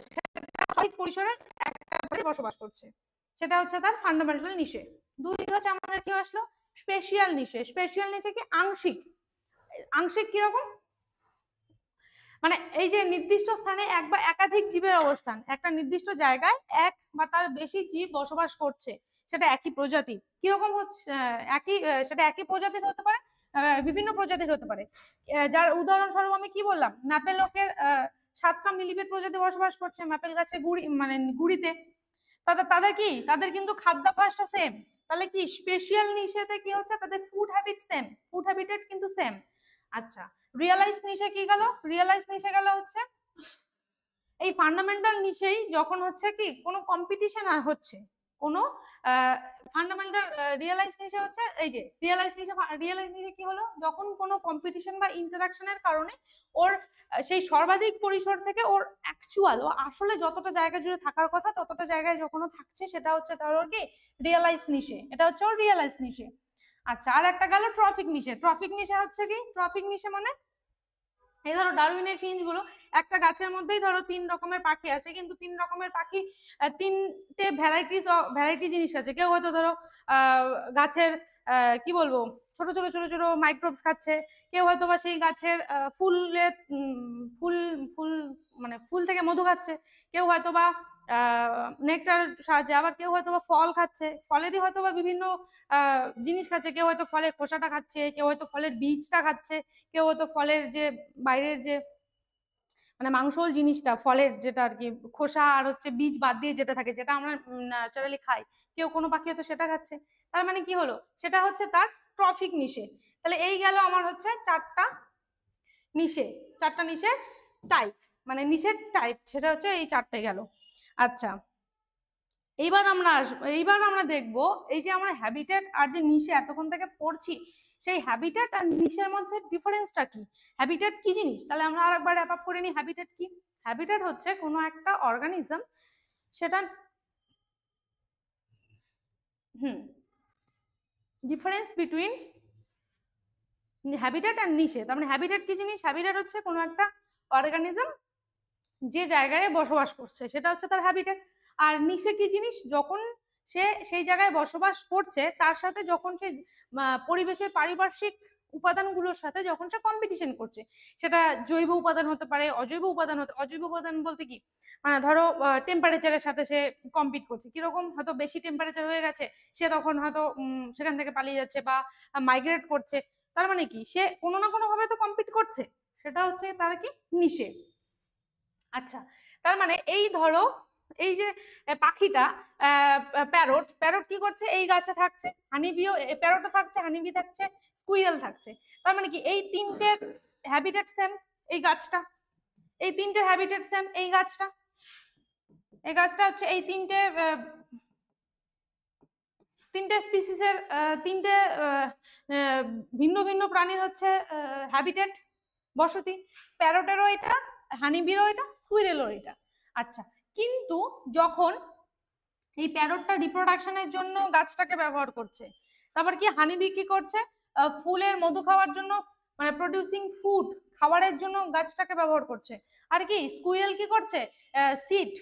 পরিসরে একটা বসবাস করছে, সেটা হচ্ছে তার ফান্ডামেন্টাল নিশে। 2 হচ্ছে আমাদের কি আসলো, স্পেশাল নিশে। স্পেশাল নিশে কি আংশিক কিরকম, মানে এই যে নির্দিষ্ট স্থানে এক বা একাধিক জীবের অবস্থান, একটা নির্দিষ্ট জায়গায় এক বা তার বেশি জীব বসবাস করছে, সেটা একই প্রজাতি। কিরকম হচ্ছে সেটা একই প্রজাতির হতে পারে, বিভিন্ন প্রজাতির হতে পারে। যার উদাহরণস্বরূপ আমি কি বললাম, ম্যাপেলকের 7টা মিলিপেড প্রজাতি বসবাস করছে ম্যাপেল গাছের গুড়িতে। তাদের কি, তাদের কিন্তু খাদ্যাভ্যাসটা সেম। তাহলে কি স্পেশাল নিশেতে কি হচ্ছে, তাদের food habit same, food habitat কিন্তু সেম। আচ্ছা, রিয়েলাইজ নিশে কি গেল, রিয়েলাইজ নিশে গেল হচ্ছে এই ফান্ডামেন্টাল নিশেই যখন হচ্ছে কি কোনো কম্পিটিশন আর হচ্ছে, কোনো ফান্ডামেন্টাল রিয়েলাইজ নিশে হচ্ছে এই যে রিয়েলাইজ নিশে কি হলো, যখন কোনো কম্পিটিশন বা ইন্টারাকশনের কারণে ওর সেই সর্বাধিক পরিসর থেকে ওর অ্যাকচুয়াল ও আসলে যতটা জায়গা জুড়ে থাকার কথা ততটা জায়গায় যখন থাকছে সেটা হচ্ছে তার ওর কি রিয়েলাইজ নিশে, এটা হচ্ছে ওর রিয়েলাইজ নিশে। আচ্ছা, আর একটা গেল ট্রফিক নিশে। ট্রফিক নিশে হচ্ছে কি, ট্রফিক নিশে মানে এই ধরো ডারউইনের ফিঞ্চ গুলো, একটা গাছের মধ্যেই ধরো 3 রকমের পাখি আছে, কিন্তু 3 রকমের পাখি 3টে ভ্যারাইটি জিনিস আছে। কেউ হয়তো ধরো গাছের কি বলবো ছোট ছোট ছোট ছোট মাইক্রোবস খাচ্ছে, কেউ হয়তো বা সেই গাছের ফুলের ফুল ফুল মানে ফুল থেকে মধু খাচ্ছে, কেউ হয়তো বা নেকটার সাহায্যে, আবার কেউ হয়তো বা ফল খাচ্ছে, ফলেরই হয়তো বা বিভিন্ন জিনিস খাচ্ছে, কেউ হয়তো ফলের খোসাটা খাচ্ছে, কেউ হয়তো ফলের বীজটা খাচ্ছে, কেউ হয়তো ফলের যে বাইরের যে মানে মাংসল জিনিসটা, ফলের যেটা আর কি খোসা আর হচ্ছে বীজ বাদ দিয়ে যেটা থাকে, যেটা আমরা ন্যাচারালি খাই, কেউ কোনো পাখি হয়তো সেটা খাচ্ছে। তার মানে কি হলো, সেটা হচ্ছে তার ট্রফিক নিশে। তাহলে এই গেল আমার হচ্ছে 4টা নিশে, 4টা নিশের টাইপ, মানে নিশের টাইপ, সেটা হচ্ছে এই 4টে গেল। আচ্ছা, এইবার আমরা দেখব এই যে আমরা হ্যাবিটেট আর যে নিশে এতক্ষণ থেকে পড়ছি, সেই হ্যাবিটেট আর নিশের মধ্যে ডিফারেন্সটা কি, হ্যাবিটেট কি জিনিস, তাহলে আমরা আরেকবার র্যাপ আপ করে নিই। হ্যাবিটেট কি, হ্যাবিটেট হচ্ছে কোনো একটা অর্গানিজম সেটা ডিফারেন্স বিটুইন হ্যাবিটেট আর নিশে। তার মানে হ্যাবিটেট কি জিনিস, হ্যাবিটেট হচ্ছে কোনো একটা অর্গানিজম যে জায়গায় বসবাস করছে সেটা হচ্ছে তার হ্যাবিটেট। আর নিশে কি জিনিস, যখন সে সেই জায়গায় বসবাস করছে তার সাথে যখন সে পরিবেশের পারিপার্শ্বিক উপাদানগুলোর সাথে যখন সে কম্পিটিশন করছে, সেটা জৈব উপাদান হতে পারে, অজৈব উপাদান অজৈব উপাদান বলতে কি, ধরো টেম্পারেচারের সাথে সে কম্পিট করছে, কিরকম হয়তো বেশি টেম্পারেচার হয়ে গেছে, সে তখন হয়তো সেখান থেকে পালিয়ে যাচ্ছে বা মাইগ্রেট করছে, তার মানে কি সে কোনো না কোনো ভাবে তো কম্পিট করছে, সেটা হচ্ছে তার কি নিশে। আচ্ছা, তার মানে এই ধরো এই যে পাখিটা প্যারট, প্যারট কি করছে, এই গাছে থাকছে, হানিবিও প্যারটও থাকছে, হানিবি থাকছে, স্কুইরেল থাকছে, তার মানে কি এই 3টে হ্যাবিটেট সেম, এই গাছটা এই 3টে হ্যাবিটেট সেম, এই গাছটা হচ্ছে এই 3টে স্পিসিসের 3টে ভিন্ন ভিন্ন প্রাণীর হচ্ছে হ্যাবিটেট বসতি, প্যারটেরও এটা, হানিবিরও এটা, স্কুইরেলও এটা। আচ্ছা, কিন্তু যখন এই প্যারটটা রিপ্রোডাকশনের জন্য গাছটাকে ব্যবহার করছে, তারপর কি হানিবি কি করছে, ফুলের মধু খাওয়ার জন্য মানে প্রডিউসিং ফুড, খাবারের জন্য গাছটাকে ব্যবহার করছে, আর কি স্কুইরেল কি করছে, সিড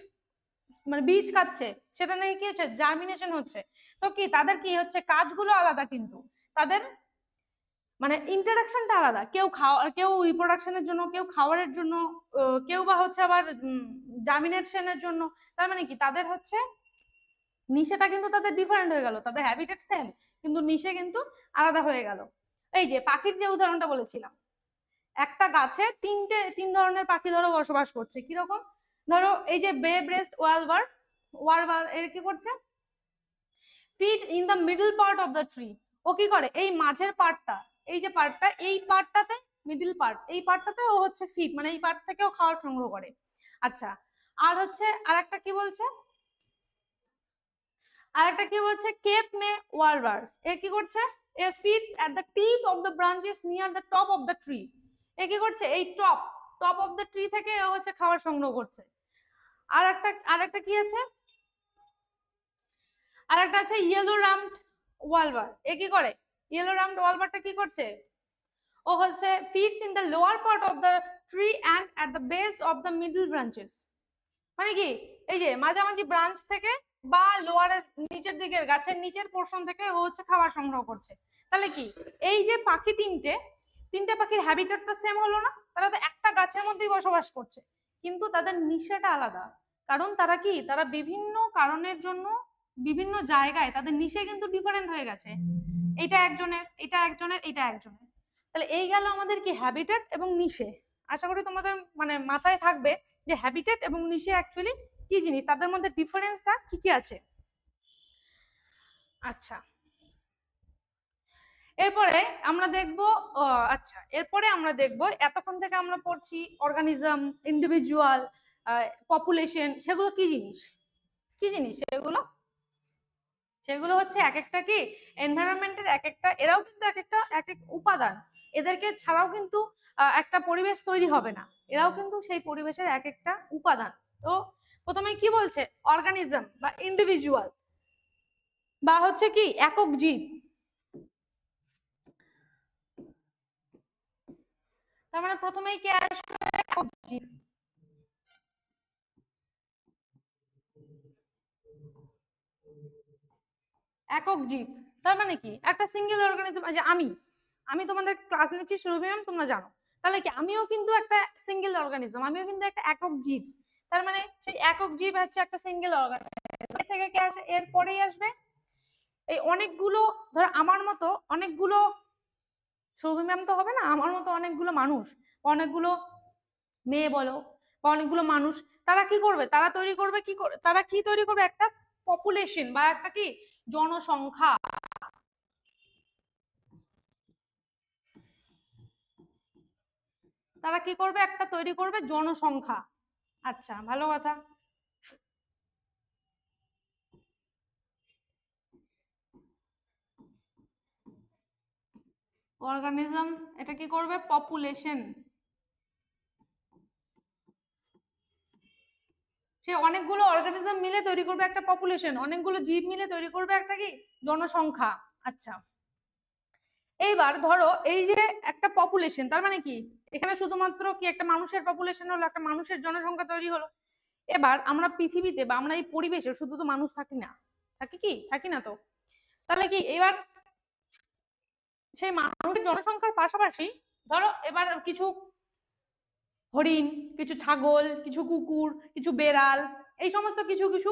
মানে বীজ খাচ্ছে, সেটা নাকি কি হচ্ছে জার্মিনেশন হচ্ছে। তো কি তাদের কি হচ্ছে কাজগুলো আলাদা, কিন্তু তাদের মানে ইন্টারাকশনটা আলাদা, কেউ রিপ্রোডাকশনের জন্য, কেউ খাবারের জন্য, কেউ বা হচ্ছে আবার জার্মিনেশনের জন্য। তার মানে কি তাদের হচ্ছে নিশেটা কিন্তু তাদের ডিফারেন্ট হয়ে গেল, তাদের হ্যাবিটেট সেম কিন্তু নিশে কিন্তু আলাদা হয়ে গেল। এই যে পাখির যে উদাহরণটা বলেছিলাম, একটা গাছে 3 ধরনের পাখি ধরো বসবাস করছে, কিরকম, ধরো এই যে বে ব্রেস্ট ওয়ালবার এর কি করছে, feed in the middle part of the tree, ও কি করে এই মাঝের পার্টটা, এই যে পার্টটা, এই পার্টটাতে মিডল পার্ট, এই পার্টটাতে ও হচ্ছে ফিট মানে এই পার্ট থেকে ও খাবার সংগ্রহ করে। আচ্ছা, আর হচ্ছে আরেকটা কি বলছে, কেপ মে ওয়ালবার, এ কি করছে, এ feeds at the tip of the branches near the top of the tree, এ কি করছে এই টপ অফ দ্য ট্রি থেকে ও হচ্ছে খাবার সংগ্রহ করছে। আরেকটা কি আছে, আরেকটা আছে ইয়েলো রামড ওয়ালবার, এ কি করে, ইয়েলো রামড ওয়ালবারটা কি করছে, ও হচ্ছে fits in the lower part of the tree and at the base of the middle branches, মানে কি এই যে মাঝামাঝি ব্রাঞ্চ থেকে বা লোয়ারের নিচের দিকের গাছের নিচের পোর্শন থেকে ও হচ্ছে খাবার সংগ্রহ করছে। তাহলে কি এই যে পাখি তিনটে পাখির হ্যাবিটেটটা সেম হলো না, তারা তো একটা গাছের মধ্যেই বসবাস করছে, কিন্তু তাদের নিশেটা আলাদা, কারণ তারা বিভিন্ন কারণের জন্য বিভিন্ন জায়গায় তাদের নিশে কিন্তু ডিফারেন্ট হয়ে গেছে, এটা একজনের, এটা একজনের, এটা একজনের। তাহলে এই গেল আমাদের কি হ্যাবিটেট এবং নিশে। আশা করি তোমাদের মানে মাথায় থাকবে যে হ্যাবিটেট এবং নিশে অ্যাকচুয়ালি কি জিনিস, তাদের মধ্যে ডিফারেন্সটা কি কি আছে। আচ্ছা, এরপরে আমরা দেখব, আচ্ছা এরপরে আমরা দেখব, এতক্ষণ থেকে আমরা পড়ছি অর্গানিজম, ইন্ডিভিজুয়াল, পপুলেশন, সেগুলো কি জিনিস, কি জিনিস সেগুলো? সেগুলো হচ্ছে এক একটা কি এনভায়রনমেন্টের এক একটা, এরাও কিন্তু এক একটা এক এক উপাদান, এদেরকে ছাড়াও কিন্তু একটা পরিবেশ তৈরি হবে না, এরাও কিন্তু সেই পরিবেশের এক একটা উপাদান। তো প্রথমে কি বলছে, অর্গানিজম বা ইন্ডিভিজুয়াল বা হচ্ছে কি একক জীব, তার মানে প্রথমেই কে আসবে, একক জীব। একক জীব তার মানে কি, একটা সিঙ্গেল অর্গানিজম। যে আমি আমি তোমাদের ক্লাস নিচ্ছি সুরভি ম্যাম, তোমরা জানো, তাহলে কি আমিও কিন্তু একটা সিঙ্গেল অর্গানিজম, আমিও কিন্তু একটা একক জীব। তার মানে সেই একক জীব হচ্ছে একটা সিঙ্গেল অর্গানিজম। থেকে কে আসে, এর পরেই আসবে এই অনেকগুলো, ধর আমার মতো অনেকগুলো, সুরভি ম্যাম তো হবে না, আমার মতো অনেকগুলো মানুষ, অনেকগুলো মেয়ে বলো বা অনেকগুলো মানুষ, তারা কি করবে, তারা তৈরি করবে কি, তারা কি তৈরি করবে, একটা পপুলেশন বা একটা কি জনসংখ্যা। তারা কি করবে, একটা তৈরি করবে জনসংখ্যা। আচ্ছা, ভালো কথা। অর্গানিজম এটা কি করবে, পপুলেশন, সে অনেকগুলো অর্গানিজম মিলে তৈরি করবে একটা পপুলেশন, অনেকগুলো জীব মিলে তৈরি করবে একটা কি জনসংখ্যা। আচ্ছা, এইবার ধরো এই যে একটা পপুলেশন, তার মানে কি এখানে শুধুমাত্র কি একটা মানুষের পপুলেশন হলো, একটা মানুষের জনসংখ্যা তৈরি হলো। এবার আমরা পৃথিবীতে বা আমরা এই পরিবেশে শুধু তো মানুষ থাকি না, থাকি কি, থাকি না তো, তাহলে কি এবার সেই মানুষের জনসংখ্যার পাশাপাশি ধরো এবার কিছু হরিণ, কিছু ছাগল, কিছু কুকুর, কিছু বেড়াল, এই সমস্ত কিছু কিছু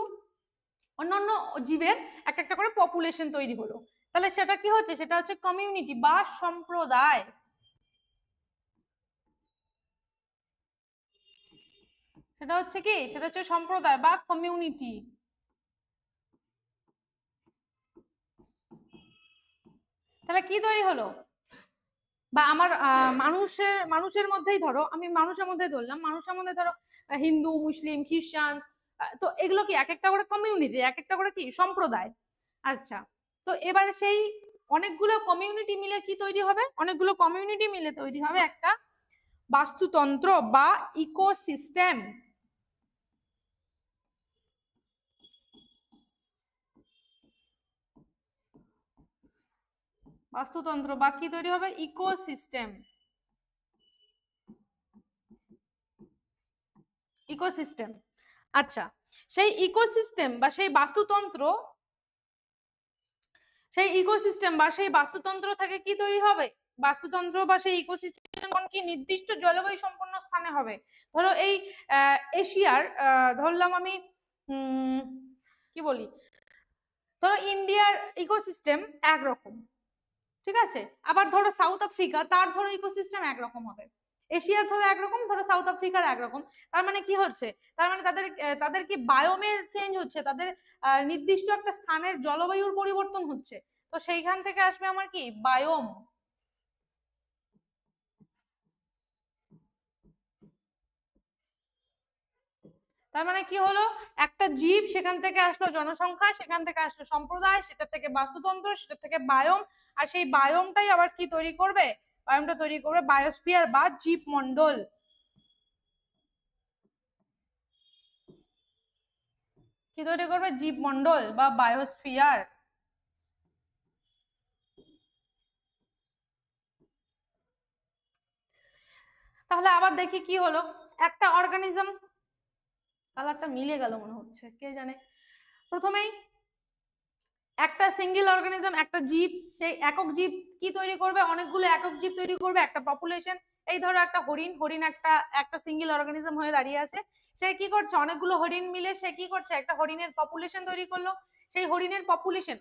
অন্যান্য জীবের এক একটা করে পপুলেশন তৈরি হলো, তাহলে সেটা কি হচ্ছে, সেটা হচ্ছে কমিউনিটি বা সম্প্রদায়। সেটা হচ্ছে কি, সেটা হচ্ছে সম্প্রদায় বা কমিউনিটি। তাহলে কি তৈরি হলো, বা আমার মানুষের মানুষের মধ্যেই ধরো, আমি মানুষের মধ্যে ধরলাম, মানুষের মধ্যে ধরো হিন্দু, মুসলিম, খ্রিস্টান, তো এগুলো কি এক একটা করে কমিউনিটি, এক একটা করে কি সম্প্রদায়। আচ্ছা, তো এবার সেই অনেকগুলো কমিউনিটি মিলে কি তৈরি হবে, অনেকগুলো কমিউনিটি মিলে তৈরি হবে একটা বাস্তুতন্ত্র বা ইকোসিস্টেম। বাস্তুতন্ত্র বা কি তৈরি হবে, ইকোসিস্টেম। ইকোসিস্টেম, আচ্ছা, সেই ইকোসিস্টেম বা সেই বাস্তুতন্ত্র, সেই ইকোসিস্টেম বা সেই বাস্তুতন্ত্র থেকে কি তৈরি হবে, বাস্তুতন্ত্র বা সেই ইকোসিস্টেম কি নির্দিষ্ট জলবায়ু সম্পন্ন স্থানে হবে। ধরো এই এশিয়ার ধরলাম আমি কি বলি, ধরো ইন্ডিয়ার ইকোসিস্টেম একরকম, ঠিক আছে, আবার ধরো সাউথ আফ্রিকা, তার ধরো ইকোসিস্টেম একরকম হবে, এশিয়ার ধরো একরকম, ধরো সাউথ আফ্রিকার একরকম। তার মানে কি হচ্ছে, তার মানে তাদের তাদের কি বায়োমের চেঞ্জ হচ্ছে, তাদের নির্দিষ্ট একটা স্থানের জলবায়ুর পরিবর্তন হচ্ছে, তো সেইখান থেকে আসবে আমার কি বায়োম। তার মানে কি হলো, একটা জীব, সেখান থেকে আসলো জনসংখ্যা, সেখান থেকে আসলো সম্প্রদায়, সেটা থেকে বাস্তুতন্ত্র, সেটা থেকে বায়োম, আর সেই বায়োমটাই আবার কি তৈরি করবে, বায়োমটা তৈরি করবে বায়োস্ফিয়ার বা জীবমণ্ডল। কি তৈরি করবে, জীবমণ্ডল বা বায়োস্ফিয়ার। তাহলে আবার দেখি কি হলো, একটা অর্গানিজম, কালারটা মিলে গেল মনে হচ্ছে, কে জানে, প্রথমেই একটা সিঙ্গেল অর্গানিজম, একটা জীব, সেই একক জীব কি তৈরি করবে, অনেকগুলো একক জীব তৈরি করবে একটা পপুলেশন। এই ধরো একটা হরিণ, হরিণ একটা একটা সিঙ্গেল অর্গানিজম হয়ে দাঁড়িয়ে আছে, সে কি করছে, অনেকগুলো হরিণ মিলে সে কি করছে, একটা হরিণের পপুলেশন তৈরি করলো। সেই হরিণের পপুলেশন,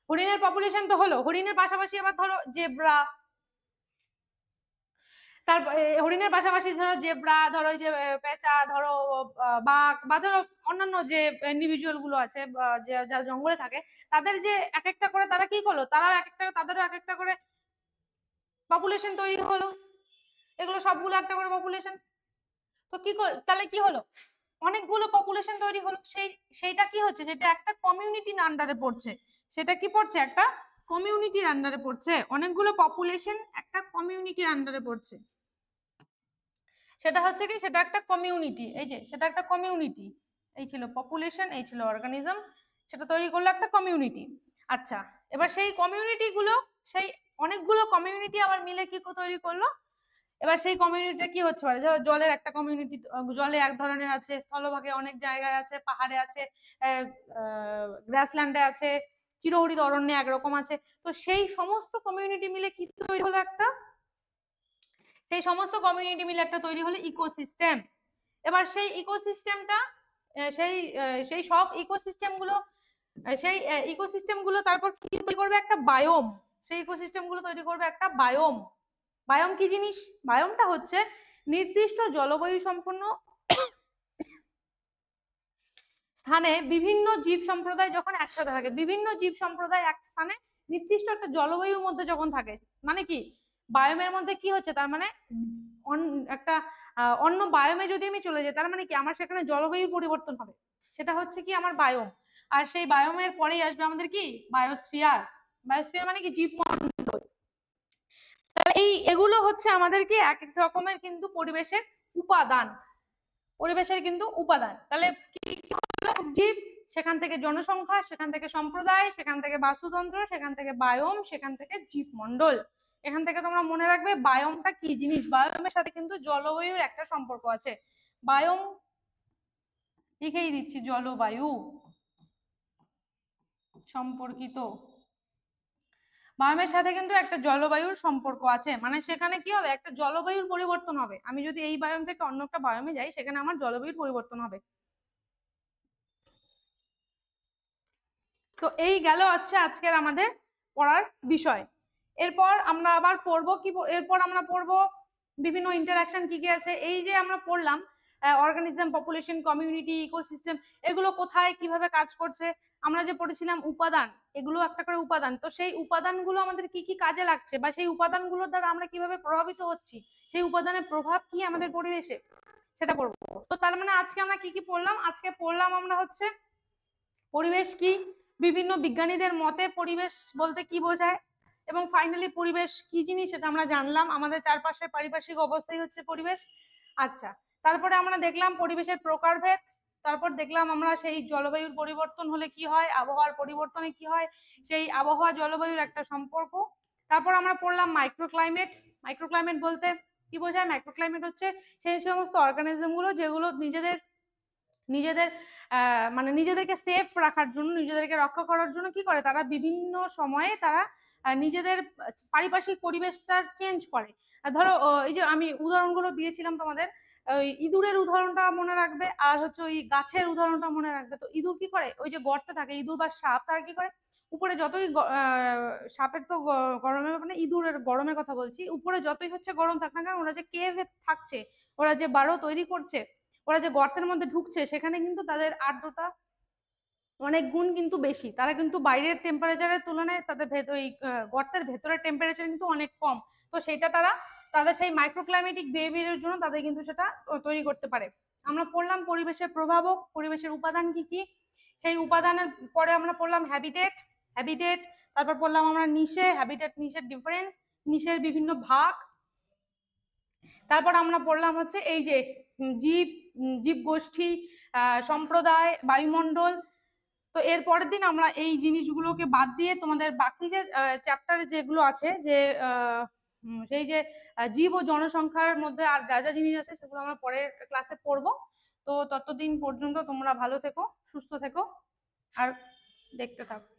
হরিণের পপুলেশন তো হলো, হরিণের পাশাপাশি আবার ধরো জেব্রা, তার হরিণের পাশাপাশি ধরো জেব্রা, ধরো এই যে পেঁচা, ধরো বাঘ, বা ধরো অন্যান্য যে ইন্ডিভিজুয়াল গুলো আছে যারা জঙ্গলে থাকে, তাদের যে এক একটা করে তারা কি করলো, তারাও এক একটা, তাদেরও এক একটা করে পপুলেশন তৈরি হলো, এগুলো সবগুলো একটা করে পপুলেশন। তো কি তাহলে কি হলো, অনেকগুলো পপুলেশন তৈরি হলো, সেইটা কি হচ্ছে, সেটা একটা কমিউনিটির আন্ডারে পড়ছে। সেটা কি পড়ছে, একটা কমিউনিটির আন্ডারে পড়ছে, অনেকগুলো পপুলেশন একটা কমিউনিটির আন্ডারে পড়ছে। সেটা হচ্ছে কি, সেটা একটা কমিউনিটি, এই যে সেটা একটা কমিউনিটি, এই ছিল পপুলেশন, এই ছিল অর্গানিজম, সেটা তৈরি করলো একটা কমিউনিটি। আচ্ছা, এবার সেই কমিউনিটি গুলো, সেই অনেকগুলো কমিউনিটি আবার মিলে কি তৈরি করলো, এবার সেই কমিউনিটিটা কি হচ্ছে, জলের একটা কমিউনিটি, জলে এক ধরনের আছে, স্থলভাগে অনেক জায়গায় আছে, পাহাড়ে আছে, গ্রাসল্যান্ডে আছে, চিরহরিত অরণ্যে একরকম আছে। তো সেই সমস্ত কমিউনিটি মিলে কি তৈরি হলো, একটা, সেই সমস্ত কমিউনিটি মিলে একটা তৈরি হলো ইকোসিস্টেম। এবার সেই ইকোসিস্টেমটা, সেই সব ইকোসিস্টেম গুলো, সেই ইকোসিস্টেম গুলো তারপর কি তৈরি করবে, একটা বায়োম। সেই ইকোসিস্টেম গুলো তৈরি করবে একটা বায়োম। বায়োম কি জিনিস, বায়োমটা হচ্ছে নির্দিষ্ট জলবায়ু সম্পন্ন স্থানে বিভিন্ন জীব সম্প্রদায় যখন একসাথে থাকে, বিভিন্ন জীব সম্প্রদায় এক স্থানে নির্দিষ্ট একটা জলবায়ুর মধ্যে যখন থাকে, মানে কি বায়োমের মধ্যে কি হচ্ছে, তার মানে একটা অন্য বায়োমে যদি আমি চলে যাই, তার মানে কি আমার সেখানে জলবায়ুর পরিবর্তন হবে, সেটা হচ্ছে কি আমার বায়োম। আর সেই বায়োমের পরেই আসবে আমাদের কি বায়োস্ফিয়ার। বায়োস্ফিয়ার মানে কি জীবমণ্ডল। তাহলে এগুলো হচ্ছে আমাদের কি এক এক রকমের কিন্তু পরিবেশের উপাদান, পরিবেশের কিন্তু উপাদান। তাহলে কি জীব, সেখান থেকে জনসংখ্যা, সেখান থেকে সম্প্রদায়, সেখান থেকে বাস্তুতন্ত্র, সেখান থেকে বায়োম, সেখান থেকে জীবমণ্ডল। এখান থেকে তোমরা মনে রাখবে বায়োমটা কি জিনিস, বায়োমের সাথে কিন্তু জলবায়ুর একটা সম্পর্ক আছে। বায়োম লিখেই দিচ্ছি, জলবায়ু সম্পর্কিত, বায়োমের সাথে কিন্তু একটা জলবায়ুর সম্পর্ক আছে, মানে সেখানে কি হবে, একটা জলবায়ুর পরিবর্তন হবে। আমি যদি এই বায়োম থেকে অন্য একটা বায়োমে যাই, সেখানে আমার জলবায়ুর পরিবর্তন হবে। তো এই গেল হচ্ছে আজকের আমাদের পড়ার বিষয়। এরপর আমরা আবার পড়বো কি, এরপর আমরা পড়বো বিভিন্ন ইন্টারাকশন কি কি আছে। এই যে আমরা পড়লাম অর্গানিজম, পপুলেশন, কমিউনিটি, ইকোসিস্টেম, এগুলো কোথায় কিভাবে কাজ করছে, আমরা যে পড়েছিলাম উপাদান, এগুলো একটা করে উপাদান। তো সেই উপাদানগুলো আমাদের কি কি কাজে লাগছে, বা সেই উপাদানগুলোর দ্বারা আমরা কিভাবে প্রভাবিত হচ্ছি, সেই উপাদানের প্রভাব কি আমাদের পরিবেশে, সেটা পড়বো। তো তার মানে আজকে আমরা কি কি পড়লাম, আজকে পড়লাম আমরা হচ্ছে পরিবেশ কি, বিভিন্ন বিজ্ঞানীদের মতে পরিবেশ বলতে কি বোঝায়, এবং ফাইনালি পরিবেশ কি জিনিস সেটা আমরা জানলাম, আমাদের চারপাশের পারিপার্শ্বিক অবস্থাই হচ্ছে পরিবেশ। আচ্ছা, তারপরে আমরা দেখলাম পরিবেশের প্রকারভেদ, তারপর দেখলাম আমরা সেই জলবায়ুর পরিবর্তন হলে কি হয়, আবহাওয়ার পরিবর্তনে কি হয়, সেই আবহাওয়া জলবায়ুর একটা সম্পর্ক। তারপর আমরা পড়লাম মাইক্রোক্লাইমেট। মাইক্রোক্লাইমেট বলতে কি বোঝায়, মাইক্রোক্লাইমেট হচ্ছে সেই সমস্ত অর্গানিজম গুলো যেগুলো নিজেদের মানে নিজেদেরকে সেফ রাখার জন্য, নিজেদেরকে রক্ষা করার জন্য কি করে, তারা বিভিন্ন সময়ে তারা নিজেদের পারিপার্শ্বিক পরিবেশটা চেঞ্জ করে। ধরো এই যে আমি উদাহরণগুলো দিয়েছিলাম তোমাদের, ওই ইঁদুরের উদাহরণটা মনে রাখবে, আর হচ্ছে ওই গাছের উদাহরণটা মনে রাখবে। তো ইঁদুর কি করে, ওই যে গর্তে থাকে ইঁদুর বা সাপ, তারা কি করে উপরে যতই সাপের তো গরমের, মানে ইঁদুরের গরমের কথা বলছি, উপরে যতই হচ্ছে গরম থাক না কেন, ওরা যে কেভে থাকছে, ওরা যে বাড়ো তৈরি করছে, ওরা যে গর্তের মধ্যে ঢুকছে, সেখানে কিন্তু তাদের আর্দ্রতা অনেক গুণ কিন্তু বেশি, তারা কিন্তু বাইরের টেম্পারেচারের তুলনায় তাদের ওই গর্তের ভেতরের টেম্পারেচার কিন্তু অনেক কম। তো সেটা তারা তাদের সেই মাইক্রোক্লাইমেটিক বিহেভিয়ারের জন্য তাদের কিন্তু সেটা তৈরি করতে পারে। আমরা পড়লাম পরিবেশের প্রভাবক, পরিবেশের উপাদান কি কি, সেই উপাদানের পরে আমরা পড়লাম হ্যাবিটেট। হ্যাবিটেট, তারপর পড়লাম আমরা নিশে, হ্যাবিটেট নিশের ডিফারেন্স, নিশের বিভিন্ন ভাগ। তারপর আমরা পড়লাম হচ্ছে এই যে জীব, জীব গোষ্ঠী, সম্প্রদায়, বায়ুমণ্ডল। তো এর পরের দিন আমরা এই জিনিসগুলোকে বাদ দিয়ে তোমাদের বাকি যে চ্যাপ্টার যেগুলো আছে, যে সেই যে জীব ও জনসংখ্যার মধ্যে আর যা যা জিনিস আছে, সেগুলো আমরা পরের ক্লাসে পড়বো। তো ততদিন পর্যন্ত তোমরা ভালো থেকো, সুস্থ থেকো, আর দেখতে থাকো।